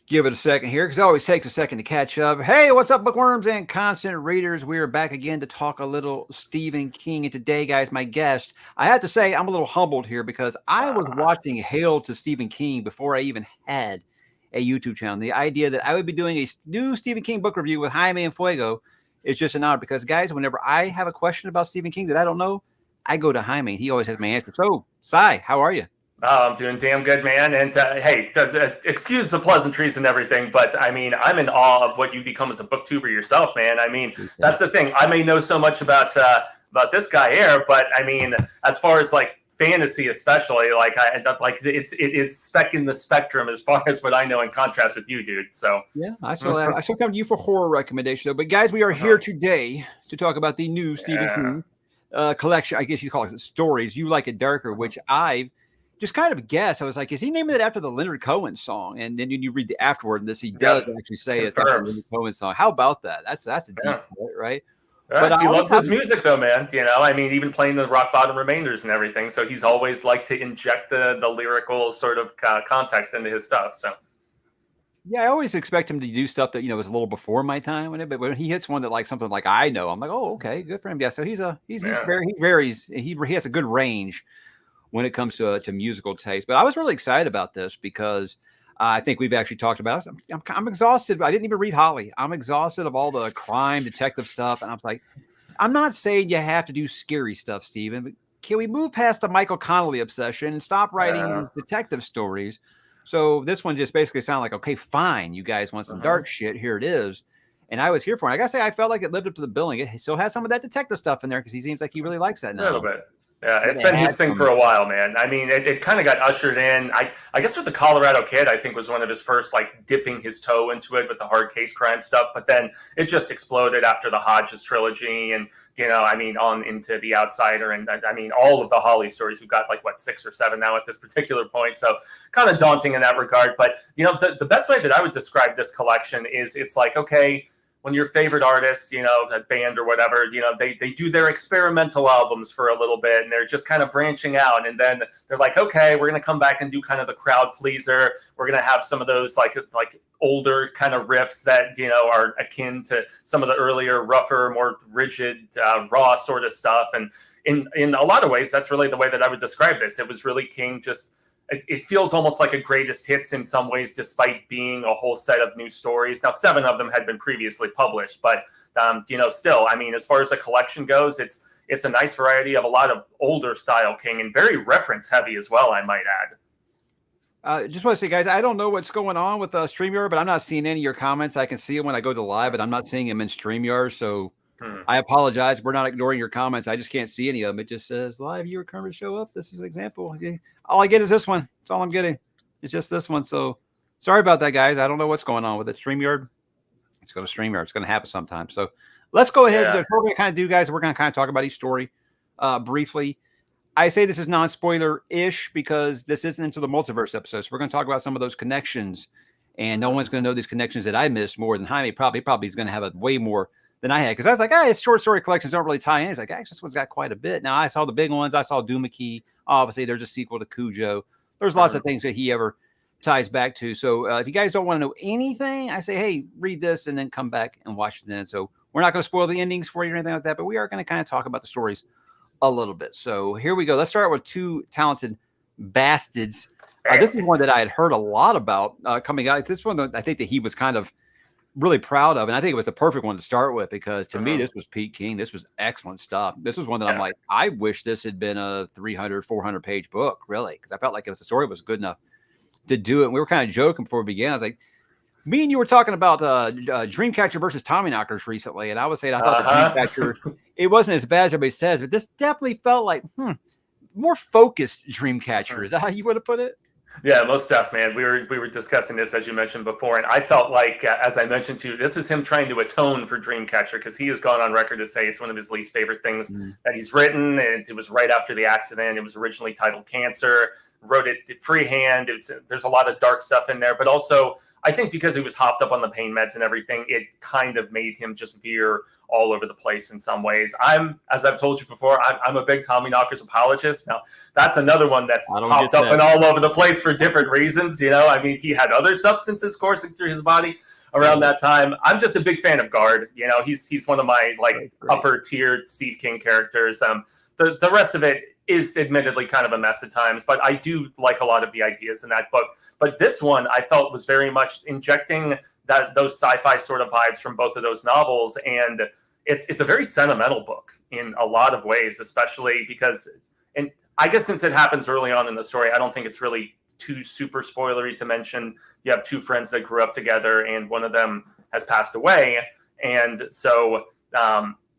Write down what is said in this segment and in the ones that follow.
Give it a second here because it always takes a second to catch up. Hey, what's up, bookworms and constant readers? We are back again to talk a little Stephen King. And today, guys, my guest, I have to say, I'm a little humbled here because I was watching Hail to Stephen King before I even had a YouTube channel. The idea that I would be doing a new Stephen King book review with Jaime and Fuego is just an honor because, guys, whenever I have a question about Stephen King that I don't know, I go to Jaime. He always has my answer. So, Cy, how are you? Oh, I'm doing damn good, man. And hey, excuse the pleasantries and everything, but I mean, I'm in awe of what you become as a booktuber yourself, man. I mean, that's the thing. I may know so much about this guy here, but I mean, as far as like fantasy, especially, like it is spec in the spectrum as far as what I know in contrast with you, dude. So yeah, I still come to you for horror recommendations, though. But guys, we are here today to talk about the new Stephen King collection. I guess he's calling it stories. You Like It Darker, which I've just kind of guess. I was like, is he naming it after the Leonard Cohen song? And then you read the afterward, and this he does actually say it's after the Leonard Cohen song. How about that? That's a deep point, right? But he loves his music, though, man. You know, I mean, even playing the rock bottom remainders and everything. So he's always liked to inject the lyrical sort of context into his stuff. So yeah, I always expect him to do stuff that was a little before my time, but when he hits one that like something like I know, I'm like, oh, okay, good for him. Yeah, so he varies. He has a good range when it comes to musical taste. But I was really excited about this because I think we've actually talked about it. I'm exhausted. I didn't even read Holly. I'm exhausted of all the crime detective stuff. And I was like, I'm not saying you have to do scary stuff, Stephen, but can we move past the Michael Connelly obsession and stop writing detective stories? So this one just basically sounded like, okay, fine. You guys want some dark shit. Here it is. And I was here for it. I got to say, I felt like it lived up to the billing. It still has some of that detective stuff in there because he seems like he really likes that now. A little bit. Yeah, it's been his thing for a while, man. I mean, it kind of got ushered in. I guess with the Colorado Kid, I think was one of his first, like, dipping his toe into it with the hard case crime stuff. But then it just exploded after the Hodges trilogy and, I mean, on into The Outsider. And, I mean, all of the Holly stories. We've got, like, 6 or 7 now at this particular point. So kind of daunting in that regard. But, the best way that I would describe this collection is it's like, okay, when your favorite artists, that band or whatever, they do their experimental albums for a little bit and they're just kind of branching out. And then they're like, okay, we're going to come back and do kind of the crowd pleaser. We're going to have some of those like older kind of riffs that, are akin to some of the earlier, rougher, more rigid, raw sort of stuff. And in a lot of ways, that's really the way that I would describe this. It was really King just... It feels almost like a greatest hits in some ways, despite being a whole set of new stories. Now, 7 of them had been previously published, but still, I mean, as far as the collection goes, it's a nice variety of a lot of older style King and very reference heavy as well, I might add. Just want to say, guys, I don't know what's going on with StreamYard, but I'm not seeing any of your comments. I can see them when I go to live, but I'm not seeing them in StreamYard. So I apologize. We're not ignoring your comments. I just can't see any of them. It just says live viewer current show up. This is an example. All I get is this one. That's all I'm getting. It's just this one. So sorry about that, guys. I don't know what's going on with it. StreamYard. Let's go to StreamYard. It's going to happen sometime. So let's go ahead. What we're going to kind of do, guys, we're going to kind of talk about each story briefly. I say this is non-spoiler-ish because this isn't into the multiverse episode. So we're going to talk about some of those connections. And no one's going to know these connections that I missed more than Jaime. Probably is going to have a way more than I had. Because I was like, his short story collections don't really tie in. He's like, actually, this one's got quite a bit. Now, I saw the big ones. I saw Duma Key. Obviously, there's a sequel to Cujo. There's lots of things that he ever ties back to. So if you guys don't want to know anything, I say, hey, read this and then come back and watch it then. So we're not going to spoil the endings for you or anything like that, but we are going to kind of talk about the stories a little bit. So here we go. Let's start with Two Talented Bastards. This is one that I had heard a lot about coming out. This one, I think that he was kind of really proud of, and I think it was the perfect one to start with because to me, this was Pete King. This was excellent stuff. This was one that I'm like, I wish this had been a 300, 400 page book, really, because I felt like if the story was good enough to do it. And we were kind of joking before we began. I was like, me and you were talking about Dreamcatcher versus Tommyknockers recently, and I was saying I thought the Dreamcatcher, it wasn't as bad as everybody says, but this definitely felt like more focused Dreamcatcher. Is that how you would have put it? Yeah, most stuff, man. We were discussing this, as you mentioned before, and I felt like, as I mentioned to you, this is him trying to atone for Dreamcatcher because he has gone on record to say it's one of his least favorite things that he's written, and it was right after the accident. It was originally titled Cancer. wrote it freehand. There's a lot of dark stuff in there, but also I think because he was hopped up on the pain meds and everything, it kind of made him just veer all over the place in some ways. As I've told you before, I'm a big Tommyknockers apologist. Now, that's another one that's hopped up and all over the place for different reasons. I mean, he had other substances coursing through his body around that time. I'm just a big fan of Guard. He's one of my upper tier Steve King characters. The rest of it is admittedly kind of a mess at times, but I do like a lot of the ideas in that book. But this one I felt was very much injecting those sci-fi sort of vibes from both of those novels, and it's a very sentimental book in a lot of ways, especially because, and I guess since it happens early on in the story, I don't think it's really too super spoilery to mention you have two friends that grew up together and one of them has passed away. And so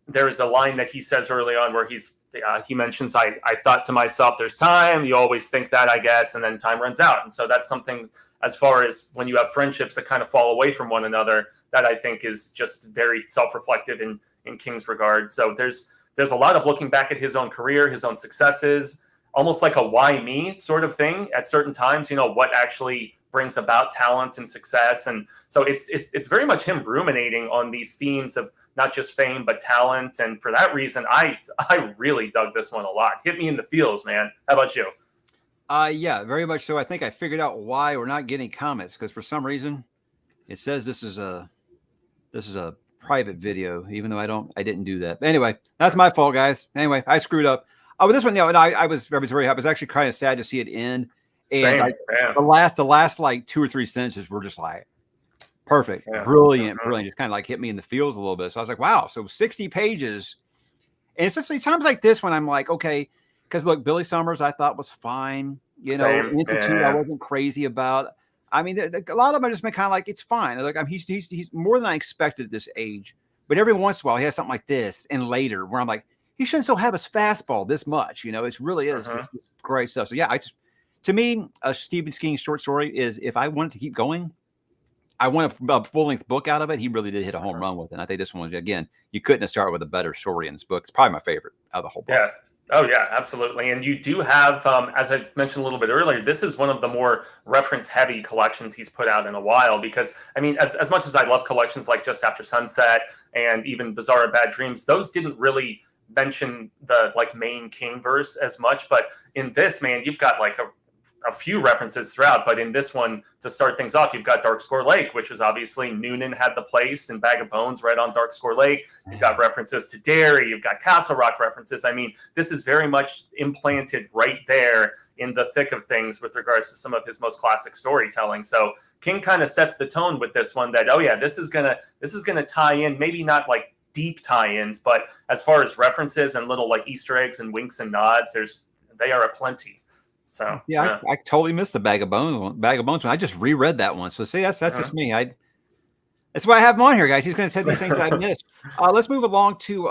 there is a line that he says early on where he mentions, I thought to myself, there's time. You always think that, I guess, and then time runs out. And so that's something, as far as when you have friendships that kind of fall away from one another, that I think is just very self-reflective in King's regard. So there's a lot of looking back at his own career, his own successes, almost like a why me sort of thing at certain times, what actually brings about talent and success. And so it's very much him ruminating on these themes of not just fame, but talent. And for that reason, I really dug this one a lot. Hit me in the feels, man. How about you? Yeah, very much so. I think I figured out why we're not getting comments, because for some reason it says this is a private video, even though I didn't do that. But anyway, that's my fault, guys. Anyway, I screwed up. Oh, but this one, I was very happy. I was actually kind of sad to see it end. And the last like 2 or 3 sentences were just like perfect, brilliant, just kind of like hit me in the feels a little bit. So I was like, wow. So 60 pages. And it's just times like this when I'm like, okay, because look, Billy Summers I thought was fine. Institute I wasn't crazy about. I mean, a lot of them have just been kind of like, it's fine. Like, he's more than I expected at this age. But every once in a while, he has something like this and later where I'm like, he shouldn't still have his fastball this much. It really is it's great stuff. So yeah, to me, a Stephen King short story is, if I wanted to keep going, I want a full-length book out of it. He really did hit a home run with it. And I think this one, again, you couldn't have started with a better story in this book. It's probably my favorite out of the whole book. Yeah. Oh, yeah, absolutely. And you do have, as I mentioned a little bit earlier, this is one of the more reference-heavy collections he's put out in a while. Because, I mean, as much as I love collections like Just After Sunset and even Bizarre Bad Dreams, those didn't really mention the main King verse as much. But in this, man, you've got a few references throughout, but in this one, to start things off, you've got Dark Score Lake, which is obviously Noonan had the place in Bag of Bones right on Dark Score Lake. You've got references to Derry. You've got Castle Rock references. I mean, this is very much implanted right there in the thick of things with regards to some of his most classic storytelling. So King kind of sets the tone with this one that, oh yeah, this is gonna tie in, maybe not like deep tie-ins, but as far as references and little Easter eggs and winks and nods, they are aplenty. So yeah, I totally missed the Bag of Bones one. I just reread that one. So see, that's just me. That's why I have him on here, guys. He's going to say these things that I missed. Let's move along to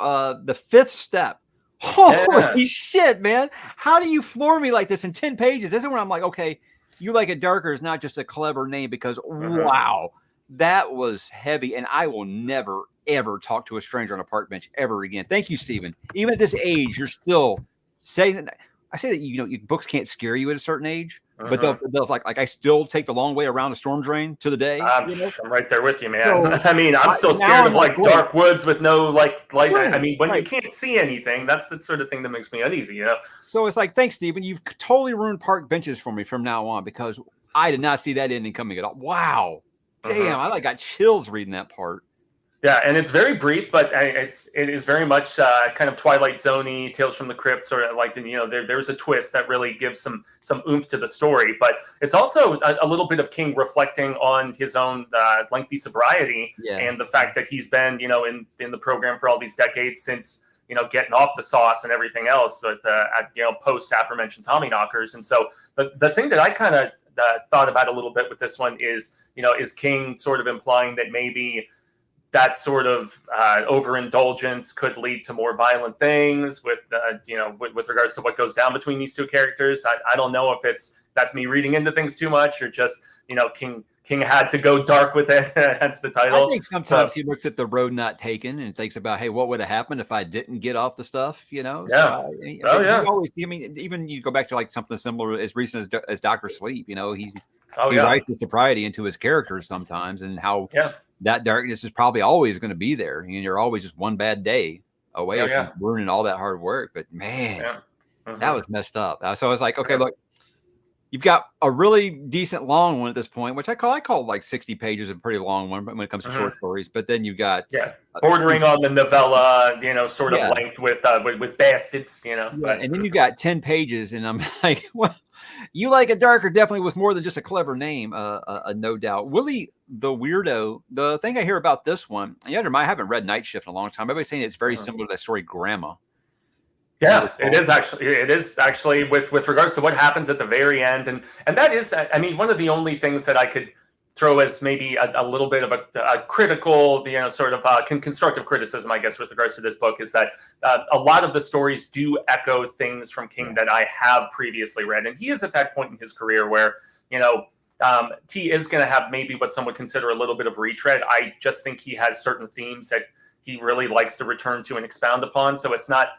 the 5th step. Holy shit, man! How do you floor me like this in 10 pages? This is when I'm like, okay, You Like It Darker is not just a clever name, because wow, that was heavy, and I will never ever talk to a stranger on a park bench ever again. Thank you, Stephen. Even at this age, you're still saying that. I say that books can't scare you at a certain age, but they'll like I still take the long way around a storm drain to the day. I'm right there with you, man. So, I mean, I'm still scared of dark woods with no light. Right, I mean, when you can't see anything, that's the sort of thing that makes me uneasy, So it's like, thanks, Stephen. You've totally ruined park benches for me from now on, because I did not see that ending coming at all. Wow, damn, I got chills reading that part. Yeah, and it's very brief, but it is very much kind of Twilight Zone-y, Tales from the Crypt, sort of there's a twist that really gives some oomph to the story. But it's also a little bit of King reflecting on his own lengthy sobriety and the fact that he's been, in the program for all these decades since, getting off the sauce and everything else, but post aforementioned Tommyknockers. And so the thing that I kind of thought about a little bit with this one is, is King sort of implying that maybe that sort of overindulgence could lead to more violent things with regards to what goes down between these two characters. I don't know if that's me reading into things too much, or just, King King had to go dark with it. Hence the title. I think sometimes he looks at the road not taken and thinks about, hey, what would have happened if I didn't get off the stuff? You know? Yeah. So he always, I mean, even you go back to like something similar as recent as Dr. Sleep. You know, he writes the sobriety into his characters sometimes, and how that darkness is probably always going to be there, and you're always just one bad day away from ruining all that hard work. But man, that was messed up. So I was like, okay, look. You've got a really decent long one at this point, which I call like 60 pages, a pretty long one when it comes to short stories. But then you got bordering on the novella, you know, sort of length with bastards, you know. But, and then you got 10 pages, and I'm like, well, You Like It Darker definitely was more than just a clever name, no doubt. Willie the Weirdo. The thing I hear about this one, I haven't read Night Shift in a long time. Everybody's saying it's very similar to that story, Grandma. Yeah, it is actually with regards to what happens at the very end. And that is, I mean, one of the only things that I could throw as maybe a little bit of a critical, you know, sort of constructive criticism, I guess, with regards to this book is that a lot of the stories do echo things from King that I have previously read. And he is at that point in his career where, you know, T is going to have maybe what some would consider a little bit of retread. I just think he has certain themes that he really likes to return to and expound upon. So it's not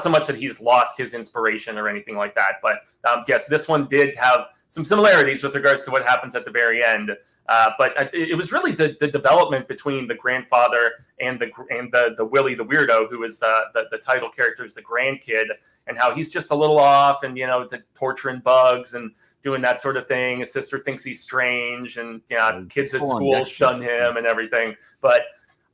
so much that he's lost his inspiration or anything like that. But yes, this one did have some similarities with regards to what happens at the very end. But it was really the development between the grandfather and the Willie the Weirdo, who is the title character, is the grandkid, and how he's just a little off and, you know, torturing bugs and doing that sort of thing. His sister thinks he's strange, and kids at school shun him and everything. But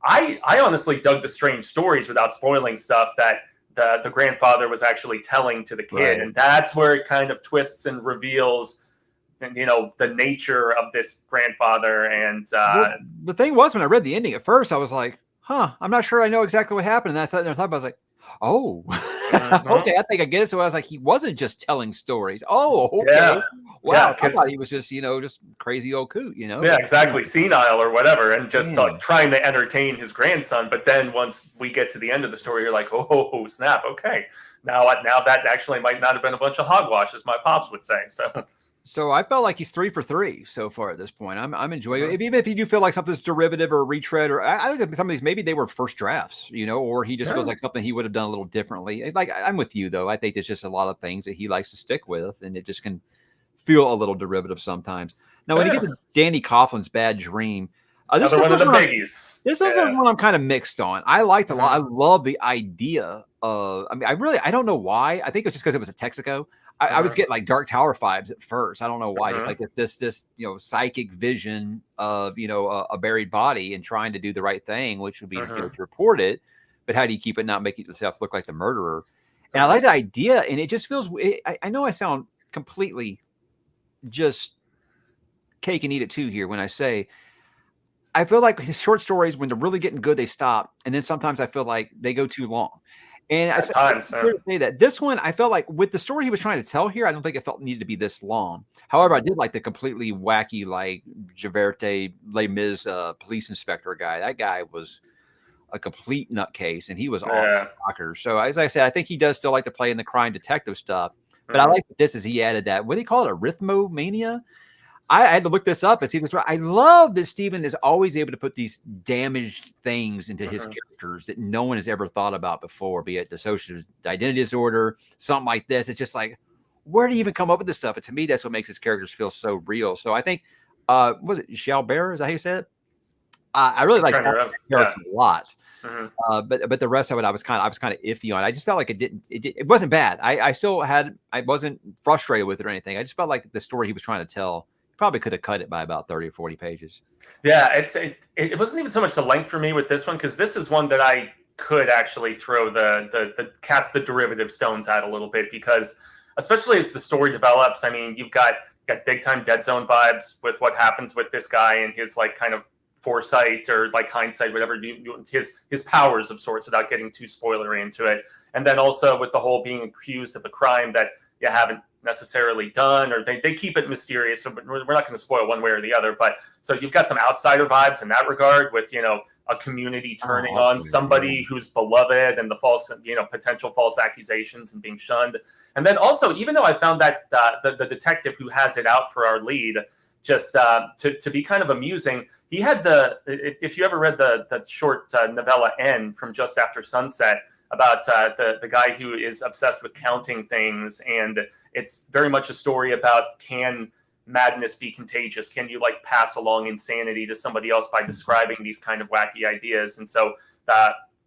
I honestly dug the strange stories without spoiling stuff that the grandfather was actually telling to the kid. And that's where it kind of twists and reveals, you know, the nature of this grandfather. And the thing was, when I read the ending at first, I was like, I'm not sure I know exactly what happened. And I thought I was like, oh, okay, I think I get it. So I was like, he wasn't just telling stories. Oh, okay. Wow, I thought he was just, you know, just crazy old coot, you know? Yeah, exactly. Senile or whatever, and just trying to entertain his grandson. But then once we get to the end of the story, you're like, oh, snap. Okay. Now that actually might not have been a bunch of hogwash, as my pops would say. So I felt like he's 3 for 3 so far at this point. I'm enjoying it. Even if you do feel like something's derivative or a retread, or I think some of these, maybe they were first drafts, you know, or he just feels like something he would have done a little differently. Like, I'm with you, though. I think there's just a lot of things that he likes to stick with, and it just can feel a little derivative sometimes. Now, when you get to Danny Coughlin's Bad Dream, this is one of the biggies. This is the one I'm kind of mixed on. I liked a lot. I love the idea of, I mean, I don't know why. I think it's just because it was a Texaco. I was getting like Dark Tower vibes at first. I don't know why. Just like this, you know, psychic vision of, you know, a buried body and trying to do the right thing, which would be you know, to report it. But how do you keep it not making yourself look like the murderer? And I like the idea, and it just feels. I know I sound completely just cake and eat it too here when I say I feel like his short stories, when they're really getting good, they stop, and then sometimes I feel like they go too long. And I say that this one, I felt like with the story he was trying to tell here, I don't think it needed to be this long. However, I did like the completely wacky, like 𝕤𝕤𝕣𝕟𝕠𝕨 police inspector guy. That guy was a complete nutcase, and he was all rocker. So as I said, I think he does still like to play in the crime detective stuff. But I like this as he added that. What do you call it? Arithmomania? I had to look this up and see this. I love that Stephen is always able to put these damaged things into his characters that no one has ever thought about before, be it dissociative identity disorder, something like this. It's just like, where do you even come up with this stuff? And to me, that's what makes his characters feel so real. So I think, was it 𝕬𝕬𝕣𝕟𝕠? Is that how you said it? I really like that character a lot. But the rest of it, I was kind of iffy on. I just felt like it wasn't bad. I wasn't frustrated with it or anything. I just felt like the story he was trying to tell probably could have cut it by about 30 or 40 pages. Yeah, it wasn't even so much the length for me with this one, because this is one that I could actually throw the cast the derivative stones at a little bit, because especially as the story develops, I mean, you've got big time Dead Zone vibes with what happens with this guy and his like kind of foresight or like hindsight, whatever, his powers of sorts, without getting too spoilery into it. And then also with the whole being accused of a crime that you haven't necessarily done, or they keep it mysterious, so we're not going to spoil one way or the other. But so you've got some outsider vibes in that regard, with, you know, a community turning on somebody who's beloved, and the false, you know, potential false accusations and being shunned. And then also, even though I found that the detective who has it out for our lead just to be kind of amusing. He had if you ever read the short novella N from Just After Sunset about the guy who is obsessed with counting things, and it's very much a story about, can madness be contagious? Can you like pass along insanity to somebody else by describing these kind of wacky ideas? And so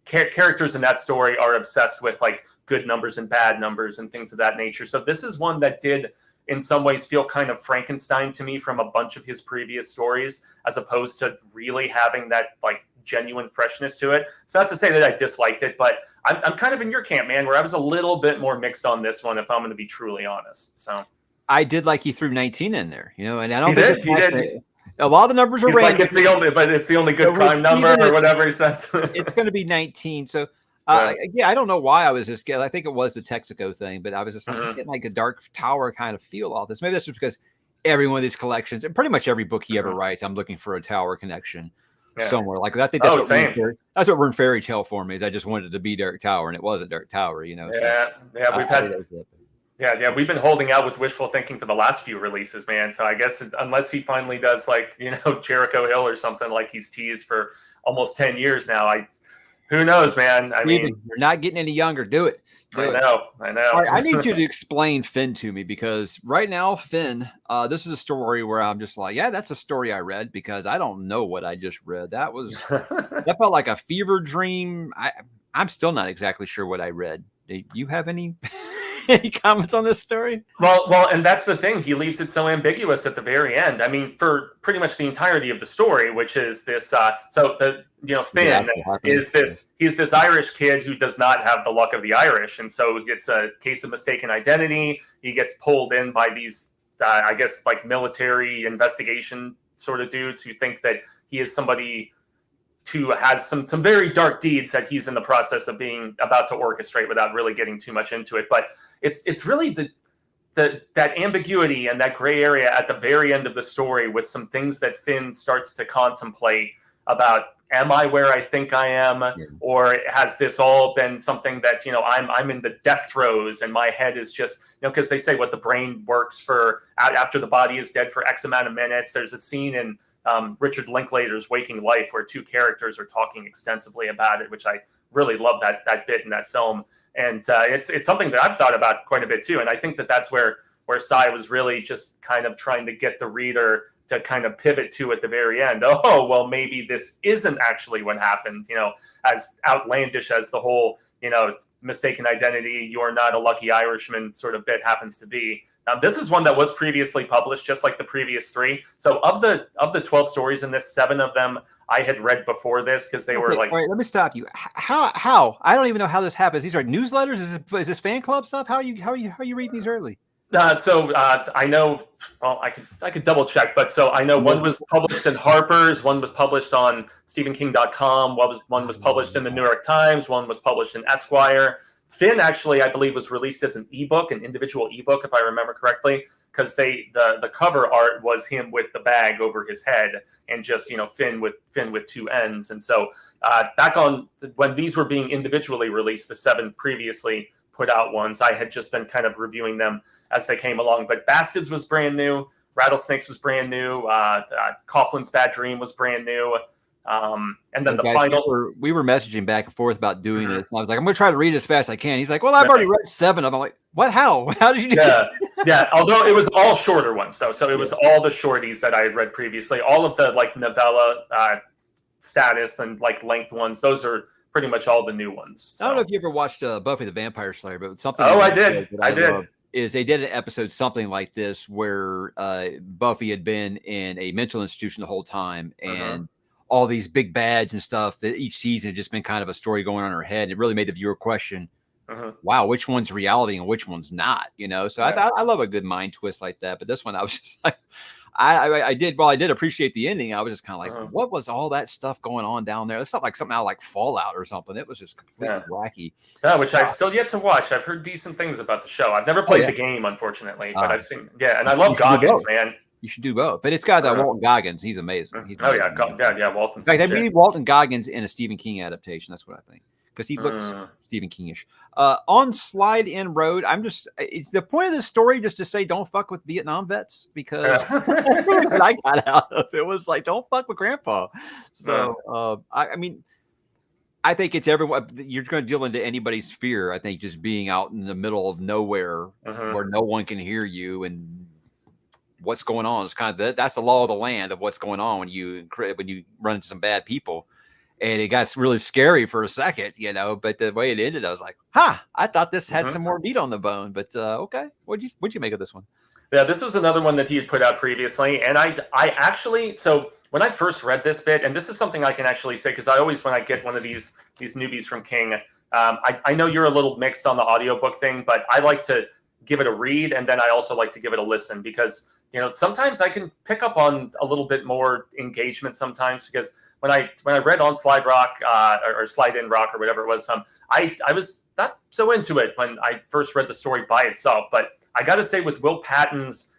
characters in that story are obsessed with like good numbers and bad numbers and things of that nature. So this is one that did in some ways feel kind of Frankenstein to me from a bunch of his previous stories, as opposed to really having that like genuine freshness to it. It's not to say that I disliked it, but I'm kind of in your camp, man, where I was a little bit more mixed on this one, if I'm going to be truly honest. So I did like he threw 19 in there, you know, and I don't he did. A lot of the numbers are random. Like it's the only good prime number or whatever he says. It's going to be 19. So yeah, I don't know why I was just getting. I think it was the Texaco thing, but I was just getting like a Dark Tower kind of feel off this. Maybe that's just because every one of these collections, and pretty much every book he ever writes, I'm looking for a tower connection somewhere. Like I think that's that's what Rune Fairy Tale for me is. I just wanted it to be Dark Tower, and it wasn't Dark Tower, you know. We've been holding out with wishful thinking for the last few releases, man. So I guess unless he finally does like, you know, Jericho Hill or something like he's teased for almost 10 years now, who knows, man? I mean, you're not getting any younger. Do it. I know. All right, I need you to explain Finn to me, because right now, Finn, this is a story where I'm just like, yeah, that's a story I read, because I don't know what I just read. That felt like a fever dream. I'm still not exactly sure what I read. Do you have any comments on this story? Well, and that's the thing. He leaves it so ambiguous at the very end. I mean, for pretty much the entirety of the story, which is this. Finn is this. He's this Irish kid who does not have the luck of the Irish, and so it's a case of mistaken identity. He gets pulled in by these, I guess, like military investigation sort of dudes who think that he is somebody who has some very dark deeds that he's in the process of being about to orchestrate, without really getting too much into it. But it's really that ambiguity and that gray area at the very end of the story, with some things that Finn starts to contemplate about, am I where I think I am? Yeah. Or has this all been something that, you know, I'm in the death throes and my head is just, you know, because they say what the brain works for after the body is dead for X amount of minutes. There's a scene in Richard Linklater's Waking Life where two characters are talking extensively about it, which I really love that bit in that film. And it's something that I've thought about quite a bit too. And I think that's where Cy was really just kind of trying to get the reader to kind of pivot to at the very end. Oh, well, maybe this isn't actually what happened, you know, as outlandish as the whole, you know, mistaken identity, you're not a lucky Irishman sort of bit happens to be. This is one that was previously published, just like the previous three. So of the 12 stories in this, 7 of them I had read before this, because they were like. All right, let me stop you. How? I don't even know how this happens. These are newsletters. Is this fan club stuff? How are you reading these early? I know. Well, I could double check, but so I know one was published in Harper's, one was published on StephenKing.com, one was published in the New York Times, one was published in Esquire. Finn actually, I believe, was released as an ebook, an individual ebook, if I remember correctly, because the cover art was him with the bag over his head and just, you know, Finn with 2 ends. And so back on when these were being individually released, the 7 previously put out ones, I had just been kind of reviewing them as they came along. But Bastards was brand new, Rattlesnakes was brand new, Coughlin's Bad Dream was brand new. And then final. We were messaging back and forth about doing this. And I was like, I'm going to try to read as fast as I can. He's like, well, I've already read 7 of them. I'm like, what? How did you do that? Yeah. Although it was all shorter ones, though. So it was all the shorties that I had read previously. All of the like novella status and like length ones, those are pretty much all the new ones. So. I don't know if you ever watched Buffy the Vampire Slayer, but something. Oh, I did. I did. Is they did an episode something like this where Buffy had been in a mental institution the whole time, and all these big bads and stuff that each season had just been kind of a story going on in her head. And it really made the viewer question, wow, which one's reality and which one's not, you know? So I love a good mind twist like that. But this one, I was just like, I did appreciate the ending. I was just kind of like, what was all that stuff going on down there? It's not like something out like Fallout or something. It was just completely wacky. Which I've still yet to watch. I've heard decent things about the show. I've never played the game, unfortunately, but I've seen, and I love Goggins, man. You should do both. But it's got Walton Goggins. He's amazing. Walton. In fact, I need Walton Goggins in a Stephen King adaptation. That's what I think. because he looks Stephen Kingish. On Slide In Road, it's the point of this story just to say don't fuck with Vietnam vets, because that's really what I got out of it. Was like, don't fuck with Grandpa. So I mean, I think it's everyone. You're going to deal into anybody's fear. I think just being out in the middle of nowhere where no one can hear you and what's going on is kind of that's the law of the land of what's going on when you run into some bad people. And it got really scary for a second, but the way it ended, I was like, I thought this had some more meat on the bone, but okay. What'd you make of this one? Yeah, this was another one that he had put out previously. And I actually, so when I first read this bit, and this is something I can actually say, because I always, when I get one of these newbies from King, I know you're a little mixed on the audiobook thing, but I like to give it a read. And then I also like to give it a listen, because, sometimes I can pick up on a little bit more engagement sometimes, because when I read on Slide Rock or Slide In Rock or whatever it was, I was not so into it when I first read the story by itself. But I got to say, with Will Patton's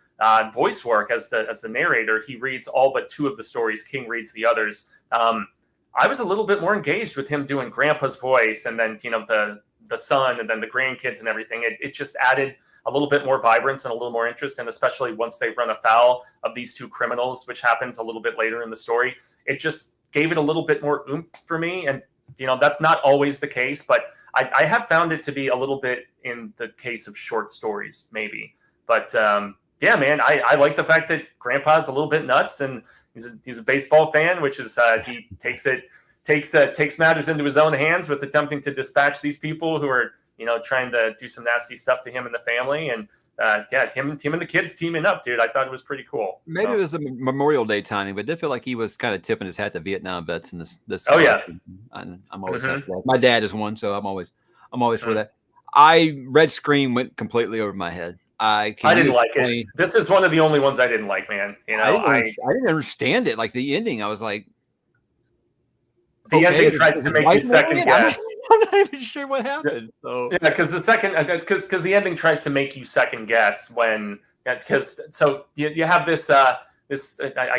voice work as the narrator, he reads all but 2 of the stories. King reads the others. I was a little bit more engaged with him doing Grandpa's voice, and then the son, and then the grandkids and everything. It just added a little bit more vibrance and a little more interest, and especially once they run afoul of these 2 criminals, which happens a little bit later in the story, it just gave it a little bit more oomph for me. And that's not always the case, but I have found it to be a little bit in the case of short stories, maybe. But yeah, man, I like the fact that Grandpa's a little bit nuts, and he's a baseball fan, which is he takes matters into his own hands with attempting to dispatch these people who are trying to do some nasty stuff to him and the family. And him and the kids teaming up, dude, I thought it was pretty cool. Maybe it was the Memorial Day timing, but I did feel like he was kind of tipping his hat to Vietnam vets in this. Oh yeah, I'm always happy for that. My dad is one, so I'm always for that. I Red Screen went completely over my head. I didn't like it. This is one of the only ones I didn't like, man. I didn't understand it. Like the ending, I was like, the ending tries to make you second guess. I'm not even sure what happened. So yeah, because the ending tries to make you second guess when so you have this I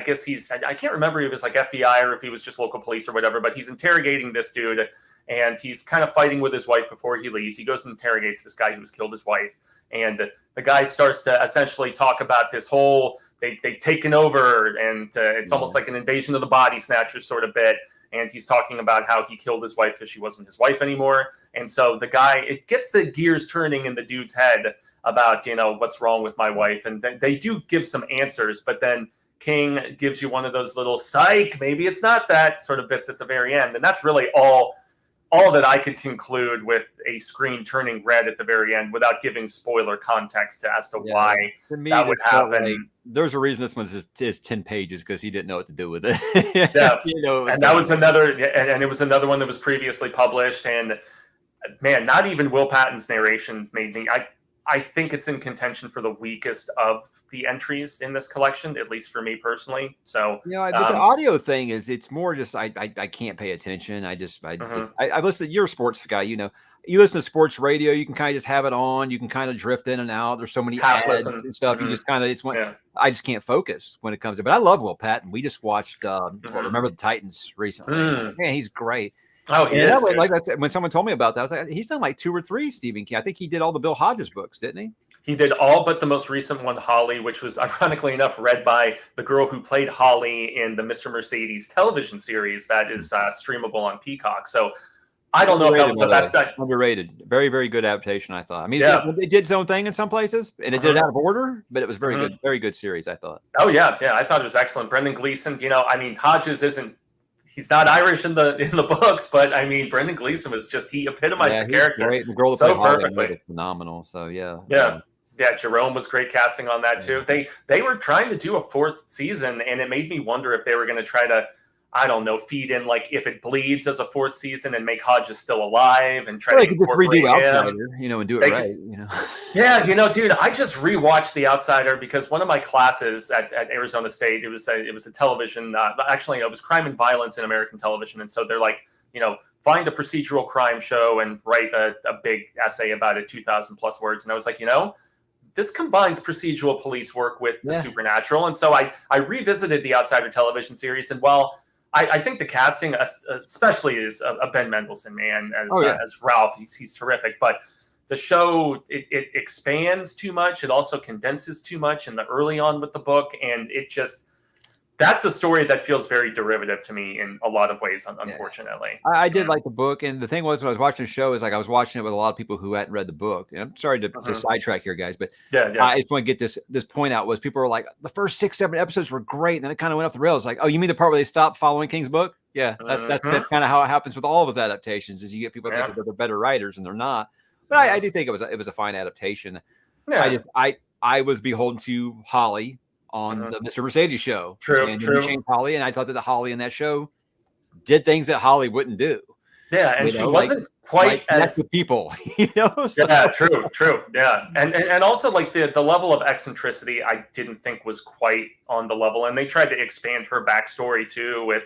guess I can't remember if it was like FBI or if he was just local police or whatever, but he's interrogating this dude, and he's kind of fighting with his wife before he leaves. He goes and interrogates this guy who's killed his wife, and the guy starts to essentially talk about this whole they've taken over, and it's almost like an invasion of the body snatchers sort of bit. And he's talking about how he killed his wife because she wasn't his wife anymore. And so the guy, it gets the gears turning in the dude's head about, what's wrong with my wife. And they do give some answers, but then King gives you one of those little psych, maybe it's not that sort of bits at the very end. And that's really all that I could conclude with a screen turning red at the very end without giving spoiler context as to why that would happen. Like, there's a reason this one is 10 pages, because he didn't know what to do with it. Yeah. And that was another, and it was another one that was previously published. And man, not even Will Patton's narration made me, I think it's in contention for the weakest of the entries in this collection, at least for me personally. So the audio thing is, it's more just I can't pay attention. I listen. You're a sports guy, you listen to sports radio. You can kind of just have it on. You can kind of drift in and out. There's so many ads and stuff. You just kind of I just can't focus when it comes to. But I love Will Patton. We just watched Remember the Titans recently. Man, he's great. Oh, he is. Like that's when someone told me about that, I was like, he's done like 2 or 3 Stephen King. I think he did all the Bill Hodges books, didn't he? He did all but the most recent one, Holly, which was ironically enough read by the girl who played Holly in the Mr. Mercedes television series that is streamable on Peacock. So I don't know if that was the best. Underrated. Very, very good adaptation, I thought. I mean, it did its own thing in some places, and it did it out of order, but it was very good. Very good series, I thought. Oh, yeah. Yeah, I thought it was excellent. Brendan Gleeson, Hodges isn't. He's not Irish in the books, but I mean, Brendan Gleeson was just, he epitomized the character great. The girl that so perfectly. Was phenomenal. So yeah. Jerome was great casting on that too. They were trying to do a 4th season, and it made me wonder if they were going to try to, I don't know, feed in like If It Bleeds as a 4th season and make Hodges still alive and try to incorporate him. And do it right. Yeah, dude, I just rewatched The Outsider because one of my classes at Arizona State, it was a television, actually it was crime and violence in American television. And so they're like, find a procedural crime show and write a big essay about it, 2,000 plus words. And I was like, this combines procedural police work with the supernatural. And so I revisited the Outsider television series. And while I think the casting, especially is Ben Mendelsohn, man, as Ralph, he's terrific. But the show, it expands too much. It also condenses too much in the early on with the book, and it just. That's a story that feels very derivative to me in a lot of ways, unfortunately. I did like the book, and the thing was when I was watching the show is like I was watching it with a lot of people who hadn't read the book. And I'm sorry to sidetrack here, guys, but I just want to get this point out. Was people were like the first 6-7 episodes were great, and then it kind of went off the rails. Like, oh, you mean the part where they stopped following King's book? Yeah, that's kind of how it happens with all of his adaptations. Is you get people thinking that they're better writers and they're not. But I do think it was a fine adaptation. Yeah. I was beholden to Holly on the Mr. Mercedes show. True. Changed Holly, and I thought that the Holly in that show did things that Holly wouldn't do. Yeah, and she wasn't quite as with people, So. Yeah, true. Yeah, and also like the level of eccentricity, I didn't think was quite on the level, and they tried to expand her backstory too with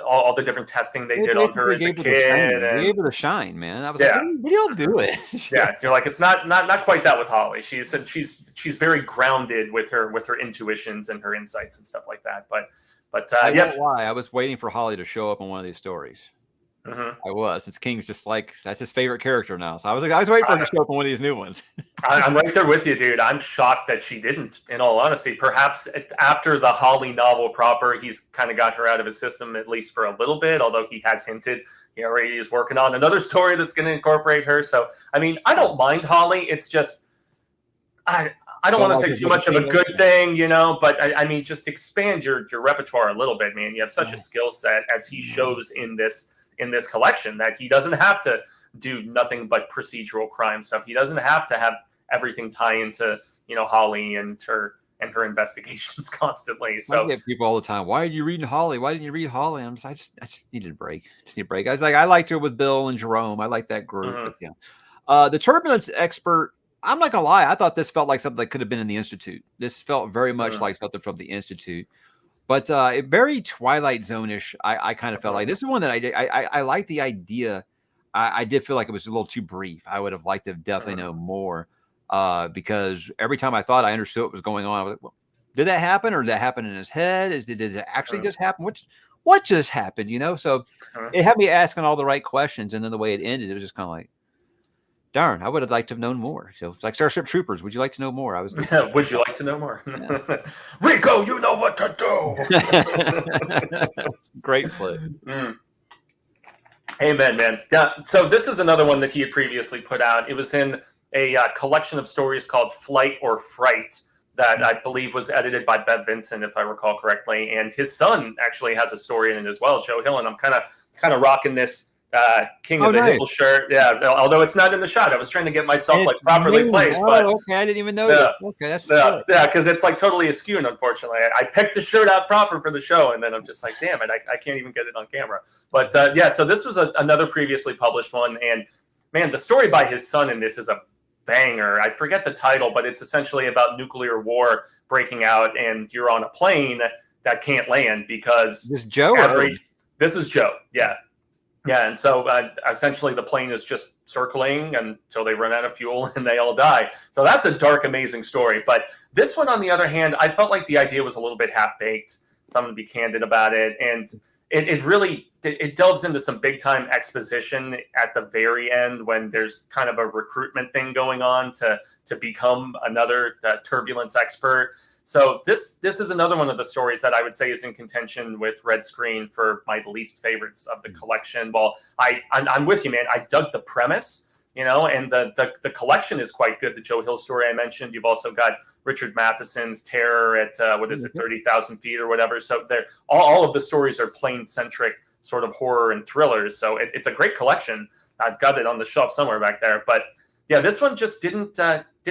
all the different testing they did on her as a kid. They gave her the shine, man. I was like, what are y'all doing? Yeah, you're like, it's not quite that with Holly. She's very grounded with her intuitions and her insights and stuff like that. But I don't know why I was waiting for Holly to show up on one of these stories. I was. Since King's just like that's his favorite character now, so I was waiting for him to show up on one of these new ones. I'm right there with you, dude. I'm shocked that she didn't. In all honesty, perhaps after the Holly novel proper, he's kind of got her out of his system at least for a little bit. Although he has hinted, he's working on another story that's going to incorporate her. So I mean, I don't mind Holly. It's just I don't want to say too much of a good thing, but I mean, just expand your repertoire a little bit, man. You have such a skill set as he shows in this collection that he doesn't have to do nothing but procedural crime stuff. He doesn't have to have everything tie into, Holly and her investigations constantly. So I get people all the time. Why are you reading Holly? Why didn't you read Holly? I just needed a break. I was like, I liked her with Bill and Jerome. I like that group. But, the Turbulence Expert, I'm not gonna lie. I thought this felt like something that could have been in the Institute. This felt very much like something from the Institute. But very Twilight Zone-ish. I kind of felt like this is one that I like the idea. I did feel like it was a little too brief. I would have liked to definitely know more because every time I thought I understood what was going on, I was like, well, did that happen or did that happen in his head? Did it actually just happen? What just happened? So it had me asking all the right questions, and then the way it ended, it was just kind of like, darn, I would have liked to have known more. So it's like Starship Troopers. Would you like to know more? Would you like to know more? Rico, you know what to do. It's great flick. Amen, man. Yeah. So this is another one that he had previously put out. It was in a collection of stories called Flight or Fright that I believe was edited by Bev Vincent, if I recall correctly. And his son actually has a story in it as well, Joe Hill. And I'm kind of rocking this King of the Hill shirt, although it's not in the shot. I was trying to get myself properly placed, but okay, I didn't even know that. Okay, that's because it's like totally askew. Unfortunately, I picked the shirt out proper for the show, and then I'm just like, damn it, I can't even get it on camera. But so this was another previously published one, and man, the story by his son in this is a banger. I forget the title, but it's essentially about nuclear war breaking out, and you're on a plane that can't land because this Joe. This is Joe, yeah. Yeah, and so essentially the plane is just circling until they run out of fuel and they all die. So that's a dark, amazing story. But this one, on the other hand, I felt like the idea was a little bit half-baked. I'm going to be candid about it. And it really delves into some big-time exposition at the very end when there's kind of a recruitment thing going on to become another turbulence expert. So this is another one of the stories that I would say is in contention with Red Screen for my least favorites of the collection. Well, I'm with you, man. I dug the premise, and the collection is quite good. The Joe Hill story I mentioned. You've also got Richard Matheson's Terror at 30,000 feet or whatever. So they're all of the stories are plane-centric sort of horror and thrillers. So it's a great collection. I've got it on the shelf somewhere back there. But yeah, this one just didn't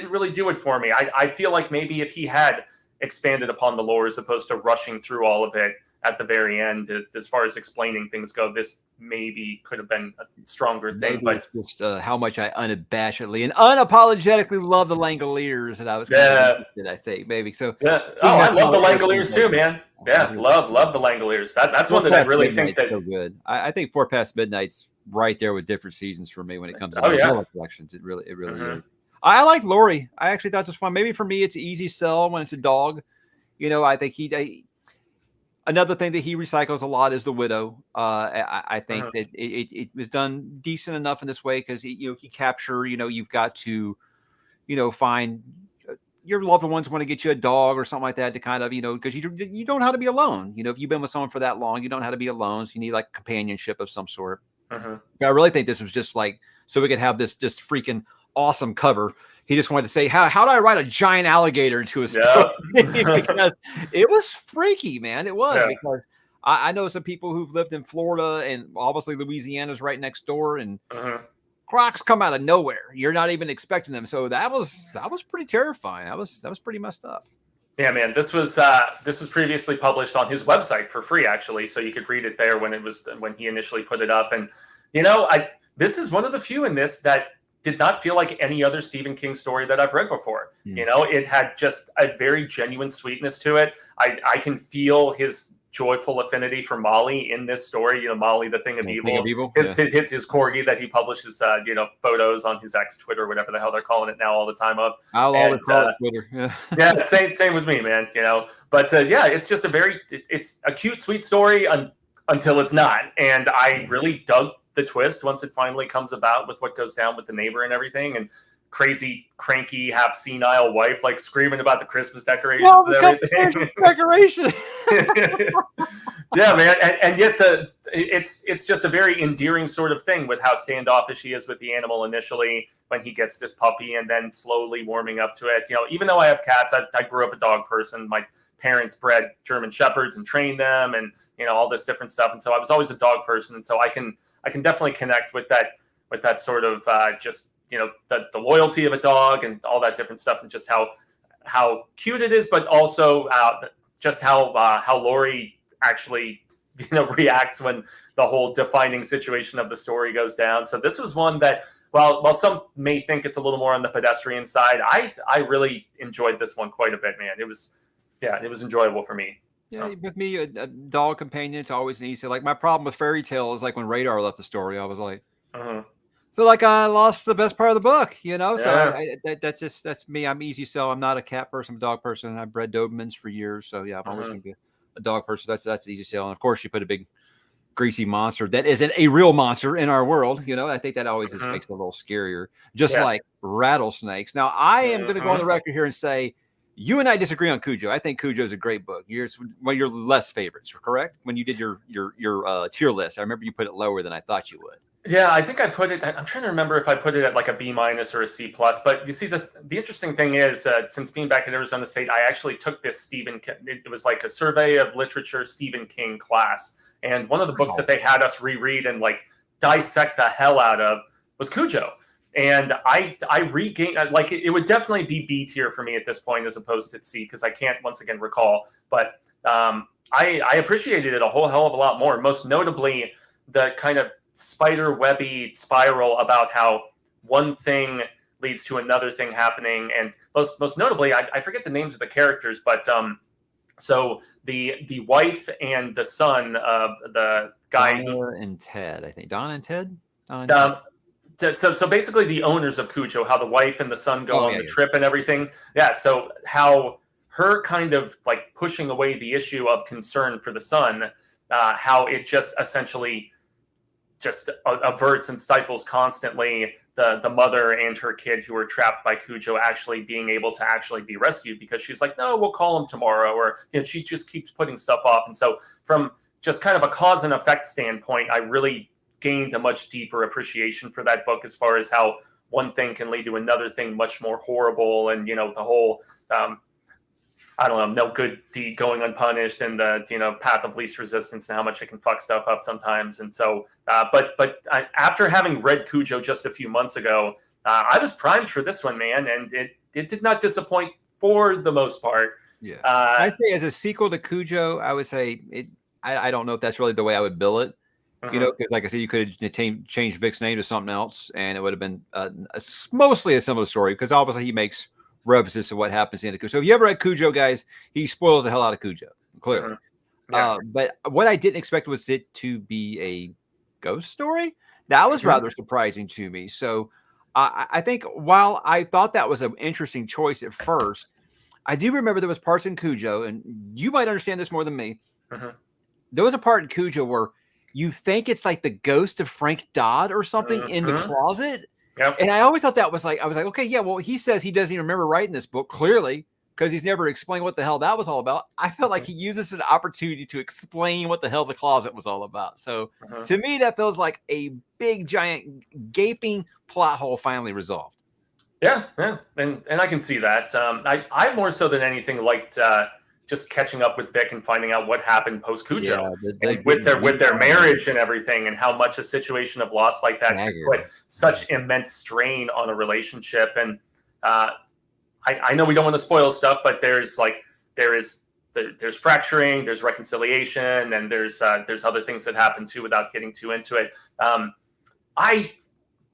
really do it for me. I feel like maybe if he had expanded upon the lore as opposed to rushing through all of it at the very end, as far as explaining things go, this maybe could have been a stronger thing. Maybe but it's just how much I unabashedly and unapologetically love the Langoliers that I was kind of interested, I think maybe so. Yeah. I love the Langoliers too, man. Yeah, love the Langoliers. That's one that I really think that so good. I think 4 Past Midnight's right there with different seasons for me when it comes to the collections. It really is. I like Laurie. I actually thought this was fun. Maybe for me, it's an easy sell when it's a dog. I think Another thing that he recycles a lot is the widow. I think Mhm. that it was done decent enough in this way because he capture. You've got to find your loved ones want to get you a dog or something like that to kind of because you don't know how to be alone. If you've been with someone for that long, you don't know how to be alone. So you need like companionship of some sort. Mhm. But I really think this was just like so we could have this just freaking awesome cover. He just wanted to say, how do I write a giant alligator into a story? Yep. Because it was freaky, man. It was Yeah. because I know some people who've lived in Florida and obviously Louisiana's right next door, and Mhm. crocs come out of nowhere. You're not even expecting them. So that was pretty terrifying. That was pretty messed up. Yeah, man. This was previously published on his website for free, actually, so you could read it there when he initially put it up. And this is one of the few in this that did not feel like any other Stephen King story that I've read before. It had just a very genuine sweetness to it. I can feel his joyful affinity for Molly in this story. Molly, the Thing of Evil. His corgi that he publishes, photos on his ex Twitter, whatever the hell they're calling it now, all the time of. I'll always call it Twitter. Yeah, yeah, same with me, man. But yeah, it's just it's a cute, sweet story until it's not, and I really dug the twist once it finally comes about with what goes down with the neighbor and everything, and crazy, cranky, half senile wife like screaming about the Christmas decorations and everything. Decoration. Yeah, man, and yet it's just a very endearing sort of thing with how standoffish he is with the animal initially when he gets this puppy, and then slowly warming up to it. Even though I have cats, I grew up a dog person. My parents bred German Shepherds and trained them, and all this different stuff. And so I was always a dog person, and so I can definitely connect with that sort of just the loyalty of a dog and all that different stuff, and just how cute it is, but also just how Laurie actually reacts when the whole defining situation of the story goes down. So this was one that, while some may think it's a little more on the pedestrian side, I really enjoyed this one quite a bit, man. It was enjoyable for me. Yeah, with me, a dog companion, it's always an easy. Like my problem with fairy tale is like when Radar left the story, I was like, feel like I lost the best part of the book, So that's me. I'm easy sell. I'm not a cat person, I'm a dog person. I've bred Dobermans for years, so yeah, I'm always going to be a dog person. That's easy sell. And of course, you put a big greasy monster that isn't a real monster in our world. I think that always just makes it a little scarier. Just like rattlesnakes. Now, I am going to go on the record here and say, you and I disagree on Cujo. I think Cujo is a great book. It's one of your less favorites, correct? When you did your tier list, I remember you put it lower than I thought you would. Yeah, I think I put it. I'm trying to remember if I put it at like a B- or a C+. But you see, the interesting thing is, since being back at Arizona State, I actually took this it was like a survey of literature Stephen King class, and one of the books that they had us reread and like dissect the hell out of was Cujo. And I regained, like, it would definitely be B tier for me at this point as opposed to C, because I can't once again recall. But I appreciated it a whole hell of a lot more. Most notably, the kind of spider webby spiral about how one thing leads to another thing happening, and most notably, I forget the names of the characters, but so the wife and the son of the guy, Donna and Ted, I think. Donna and Ted. So basically the owners of Cujo, how the wife and the son go on the trip and everything. Yeah. So how her kind of like pushing away the issue of concern for the son, how it just essentially just averts and stifles constantly the mother and her kid who are trapped by Cujo actually being able to actually be rescued, because she's like, no, we'll call him tomorrow. Or she just keeps putting stuff off. And so from just kind of a cause and effect standpoint, I really gained a much deeper appreciation for that book, as far as how one thing can lead to another thing much more horrible, and the whole I don't know, no good deed going unpunished, and the path of least resistance, and how much it can fuck stuff up sometimes. And so but after having read Cujo just a few months ago, I was primed for this one, man, and it did not disappoint for the most part. Yeah, I say as a sequel to Cujo, I would say it. I don't know if that's really the way I would bill it. Because like I said, you could have changed Vic's name to something else, and it would have been mostly a similar story, because obviously he makes references to what happens in Cujo. So if you ever read Cujo, guys, he spoils the hell out of Cujo, clearly. But what I didn't expect was it to be a ghost story. That was rather surprising to me. So I think while I thought that was an interesting choice at first, I do remember there was parts in Cujo, and you might understand this more than me, there was a part in Cujo where you think it's like the ghost of Frank Dodd or something in the closet. Yep. And I always thought that was like, I was like, okay, yeah, well, he says he doesn't even remember writing this book, clearly, because he's never explained what the hell that was all about. I felt like he used this as an opportunity to explain what the hell the closet was all about. So to me, that feels like a big, giant, gaping plot hole finally resolved. Yeah, and I can see that. I more so than anything liked just catching up with Vic and finding out what happened post Cujo, and with their marriage and everything, and how much a situation of loss like that could put such immense strain on a relationship. And I know we don't want to spoil stuff, but there's fracturing, there's reconciliation, and there's other things that happen too without getting too into it.